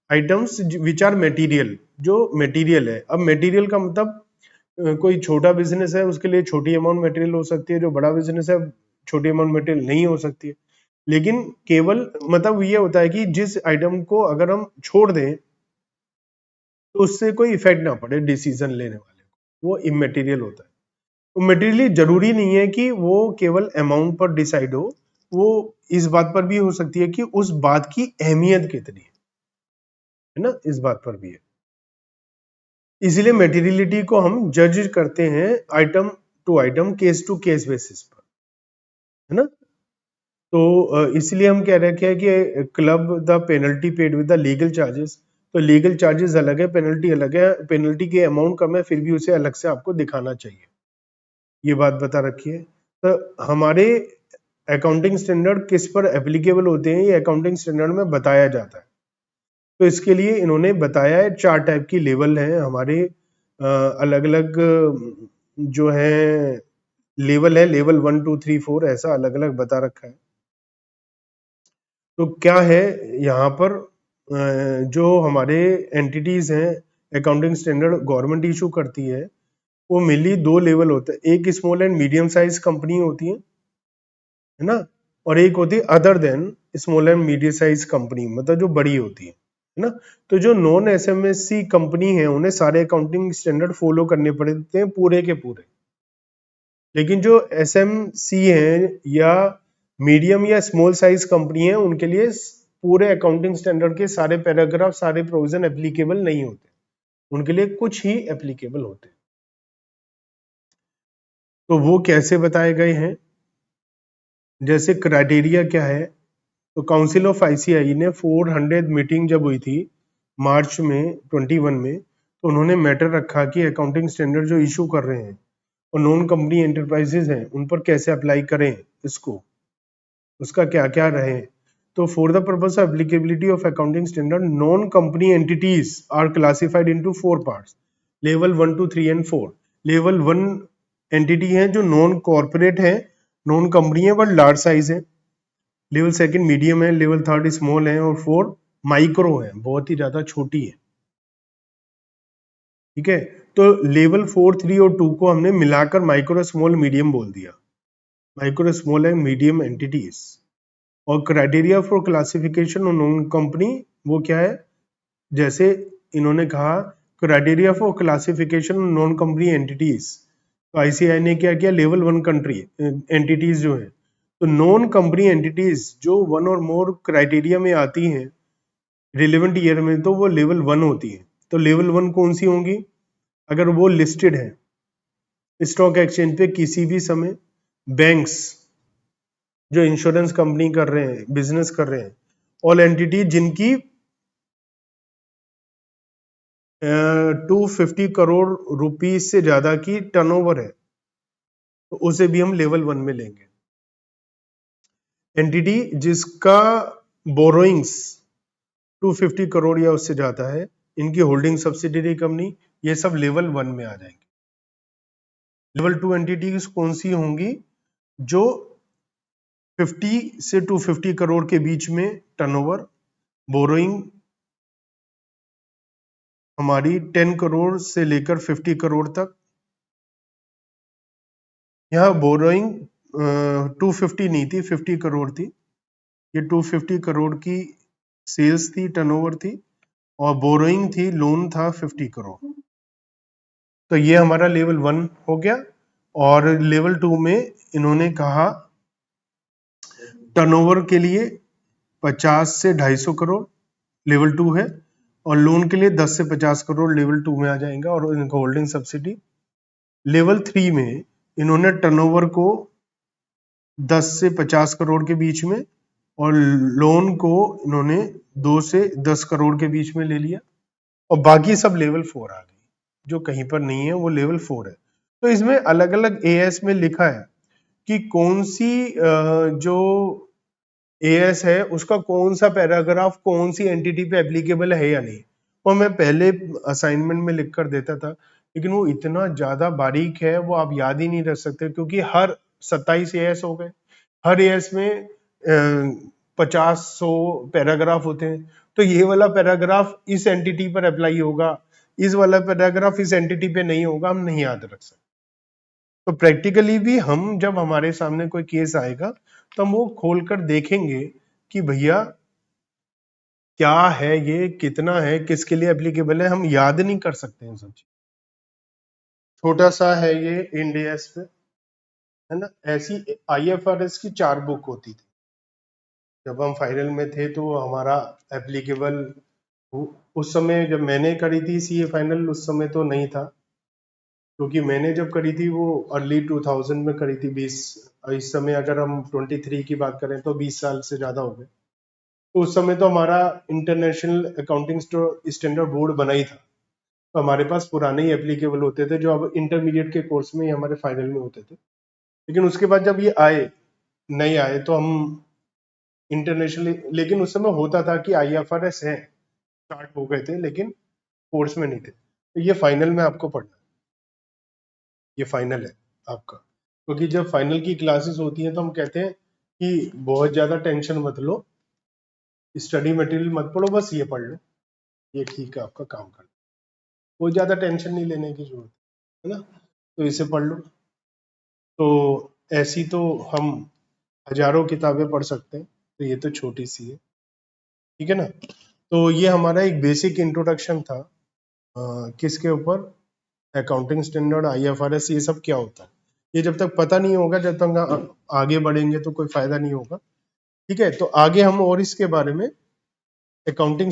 [SPEAKER 1] आइटम्स विच आर मटेरियल, जो मटेरियल है। अब मटेरियल का मतलब कोई छोटा बिजनेस है उसके लिए छोटी अमाउंट मटेरियल हो सकती है, जो बड़ा बिजनेस है छोटी अमाउंट मटेरियल नहीं हो सकती है, लेकिन केवल मतलब ये होता है कि जिस आइटम को अगर हम छोड़ दें तो उससे कोई इफेक्ट ना पड़े डिसीजन लेने वाले को, वो इमेटीरियल होता है। तो मटेरियली जरूरी नहीं है कि वो केवल अमाउंट पर डिसाइड हो, वो इस बात पर भी हो सकती है कि उस बात की अहमियत कितनी है ना, इस बात पर भी है। इसलिए मटेरियलिटी को हम जज करते हैं item to item, case to case basis पर, है ना। तो इसलिए हम कह रहे हैं कि club the penalty paid with the legal charges, तो लीगल चार्जेस अलग है, पेनल्टी अलग है, पेनल्टी की अमाउंट कम है फिर भी उसे अलग से आपको दिखाना चाहिए, ये बात बता रखी है। तो हमारे अकाउंटिंग स्टैंडर्ड किस पर एप्लीकेबल होते हैं, ये अकाउंटिंग स्टैंडर्ड में बताया जाता है। तो इसके लिए इन्होंने बताया है 4 टाइप की लेवल है हमारे, अलग अलग जो है लेवल है, लेवल 1 2 3 4 ऐसा अलग अलग बता रखा है। तो क्या है यहाँ पर जो हमारे एंटिटीज हैं, अकाउंटिंग स्टैंडर्ड गवर्नमेंट इशू करती है, वो मेनली 2 लेवल होते हैं, एक small and medium size company होती है ना, और एक होती है other than small and medium size company, मतलब जो बड़ी होती है ना। तो जो नॉन एसएमएससी कंपनी है उन्हें सारे अकाउंटिंग स्टैंडर्ड फॉलो करने पड़ते हैं पूरे के पूरे, लेकिन जो एसएमसी है या मीडियम या स्मॉल साइज कंपनी है उनके लिए पूरे अकाउंटिंग स्टैंडर्ड के सारे पैराग्राफ, सारे प्रोविजन एप्लीकेबल नहीं होते, उनके लिए कुछ ही एप्लीकेबल होते हैं। तो वो कैसे बताए गए हैं, जैसे क्राइटेरिया क्या है, तो काउंसिल ऑफ आईसीआई ने 400 मीटिंग जब हुई थी मार्च में 21 में, तो उन्होंने मैटर रखा कि अकाउंटिंग स्टैंडर्ड जो इशू कर रहे हैं और नॉन कंपनी एंटरप्राइजेज हैं उन पर कैसे अप्लाई करें इसको, उसका क्या क्या रहे। तो for the purpose of applicability of accounting standard non company entities are classified into 4 parts, level 1 2 3 and 4। Level 1 entity है जो नॉन कॉर्पोरेट है, नॉन कंपनी है बट लार्ज साइज है, लेवल सेकंड मीडियम है, लेवल थर्ड स्मॉल है, और 4 micro है, बहुत ही ज्यादा छोटी है, ठीक है। तो लेवल 4 3 और 2 को हमने मिलाकर माइक्रो स्मॉल मीडियम बोल दिया, micro small and medium entities. और criteria for classification of non company वो क्या है, जैसे इन्होंने कहा criteria for classification of non company entities, तो आईसीआई ने क्या किया, लेवल 1 कंट्री एंटिटीज जो है, तो नॉन कंपनी एंटिटीज जो 1 और मोर क्राइटेरिया में आती हैं रिलेवेंट ईयर में, तो वो लेवल 1 होती है। तो लेवल 1 कौन सी होंगी, अगर वो लिस्टेड है स्टॉक एक्सचेंज पे किसी भी समय, बैंक्स जो इंश्योरेंस कंपनी कर रहे हैं, बिजनेस कर रहे हैं, ऑल एंटिटी जिनकी 250 करोड़ रुपीज से ज्यादा की टर्नओवर है, तो उसे भी हम लेवल 1 में लेंगे। एंटिटी जिसका बोरोइंग्स 250 करोड़ या उससे ज्यादा है, इनकी होल्डिंग सब्सिडियरी कंपनी, ये सब लेवल 1 में आ जाएंगे। लेवल 2 एंटिटीज कौन सी होंगी, जो 50 से 250 करोड़ के बीच में टर्नओवर, बोरोइंग हमारी 10 करोड़ से लेकर 50 करोड़ तक। यहाँ बोरोइंग 250 नहीं थी, 50 करोड़ थी, ये 250 करोड़ की सेल्स थी, टर्नओवर थी, और बोरोइंग थी, लोन था 50 करोड़। तो ये हमारा लेवल 1 हो गया। और लेवल 2 में इन्होंने कहा टर्नओवर के लिए 50 से 250 करोड़ लेवल 2 है, और लोन के लिए 10 से 50 करोड़ लेवल 2 में आ जाएगा, और इनका होल्डिंग सब्सिडी। लेवल 3 में इन्होंने टर्नओवर को 10 से 50 करोड़ के बीच में, और लोन को इन्होंने 2 से 10 करोड़ के बीच में ले लिया, और बाकी सब लेवल 4 आ गई, जो कहीं पर नहीं है वो लेवल 4 है। तो इसमें अलग अलग एएस में लिखा है कि कौन सी जो एएस है उसका कौन सा पैराग्राफ कौन सी एंटिटी पे एप्लीकेबल है या नहीं, और मैं पहले असाइनमेंट में लिख कर देता था, लेकिन वो इतना ज्यादा बारीक है वो आप याद ही नहीं रख सकते, क्योंकि हर 27 एएस हो गए, हर एएस में 50-100 पैराग्राफ होते हैं, तो ये वाला पैराग्राफ इस एंटिटी पर अप्लाई होगा, इस वाला पैराग्राफ इस एंटिटी पे नहीं होगा, हम नहीं याद रख सकते। तो प्रैक्टिकली भी हम जब हमारे सामने कोई केस आएगा तो हम वो खोलकर देखेंगे कि भैया क्या है, ये कितना है, किसके लिए एप्लीकेबल है, हम याद नहीं कर सकते हैं सब चीज। छोटा सा है ये इंडियस पे, है ना। ऐसी आईएफआरएस की 4 बुक होती थी जब हम फाइनल में थे, तो हमारा एप्लीकेबल उस समय जब मैंने करी थी सीए फाइनल, उस समय तो नहीं था, क्योंकि मैंने जब करी थी वो अर्ली 2000 में करी थी। 20 इस समय अगर हम 23 की बात करें तो 20 साल से ज्यादा हो गए। तो उस समय तो हमारा इंटरनेशनल अकाउंटिंग स्टैंडर्ड बोर्ड बना ही था, तो हमारे पास पुराने ही एप्लीकेबल होते थे, जो अब इंटरमीडिएट के कोर्स में ही हमारे फाइनल में होते थे। लेकिन उसके बाद जब ये आए, नहीं आए, तो हम इंटरनेशनली, लेकिन उस समय होता था कि आईएफआरएस है, स्टार्ट हो गए थे, लेकिन कोर्स में नहीं थे। तो ये फाइनल में आपको पढ़ना, ये फाइनल है आपका, क्योंकि जब फाइनल की क्लासेस होती हैं तो हम कहते हैं कि बहुत ज्यादा टेंशन मत लो, स्टडी मटेरियल मत पढ़ो, बस ये पढ़ लो, ये ठीक है, आपका काम कर लो, कोई ज्यादा टेंशन नहीं लेने की जरूरत है ना, तो इसे पढ़ लो। तो ऐसी तो हम हजारों किताबें पढ़ सकते हैं, तो ये तो छोटी सी है, ठीक है ना। तो ये हमारा एक बेसिक इंट्रोडक्शन था किसके ऊपर, अकाउंटिंग स्टैंडर्ड, आईएफआरएस, ये सब क्या होता है। ये जब तक पता नहीं होगा, जब तक आगे बढ़ेंगे तो कोई फायदा नहीं होगा, ठीक है। तो आगे हम और इसके बारे में अकाउंटिंग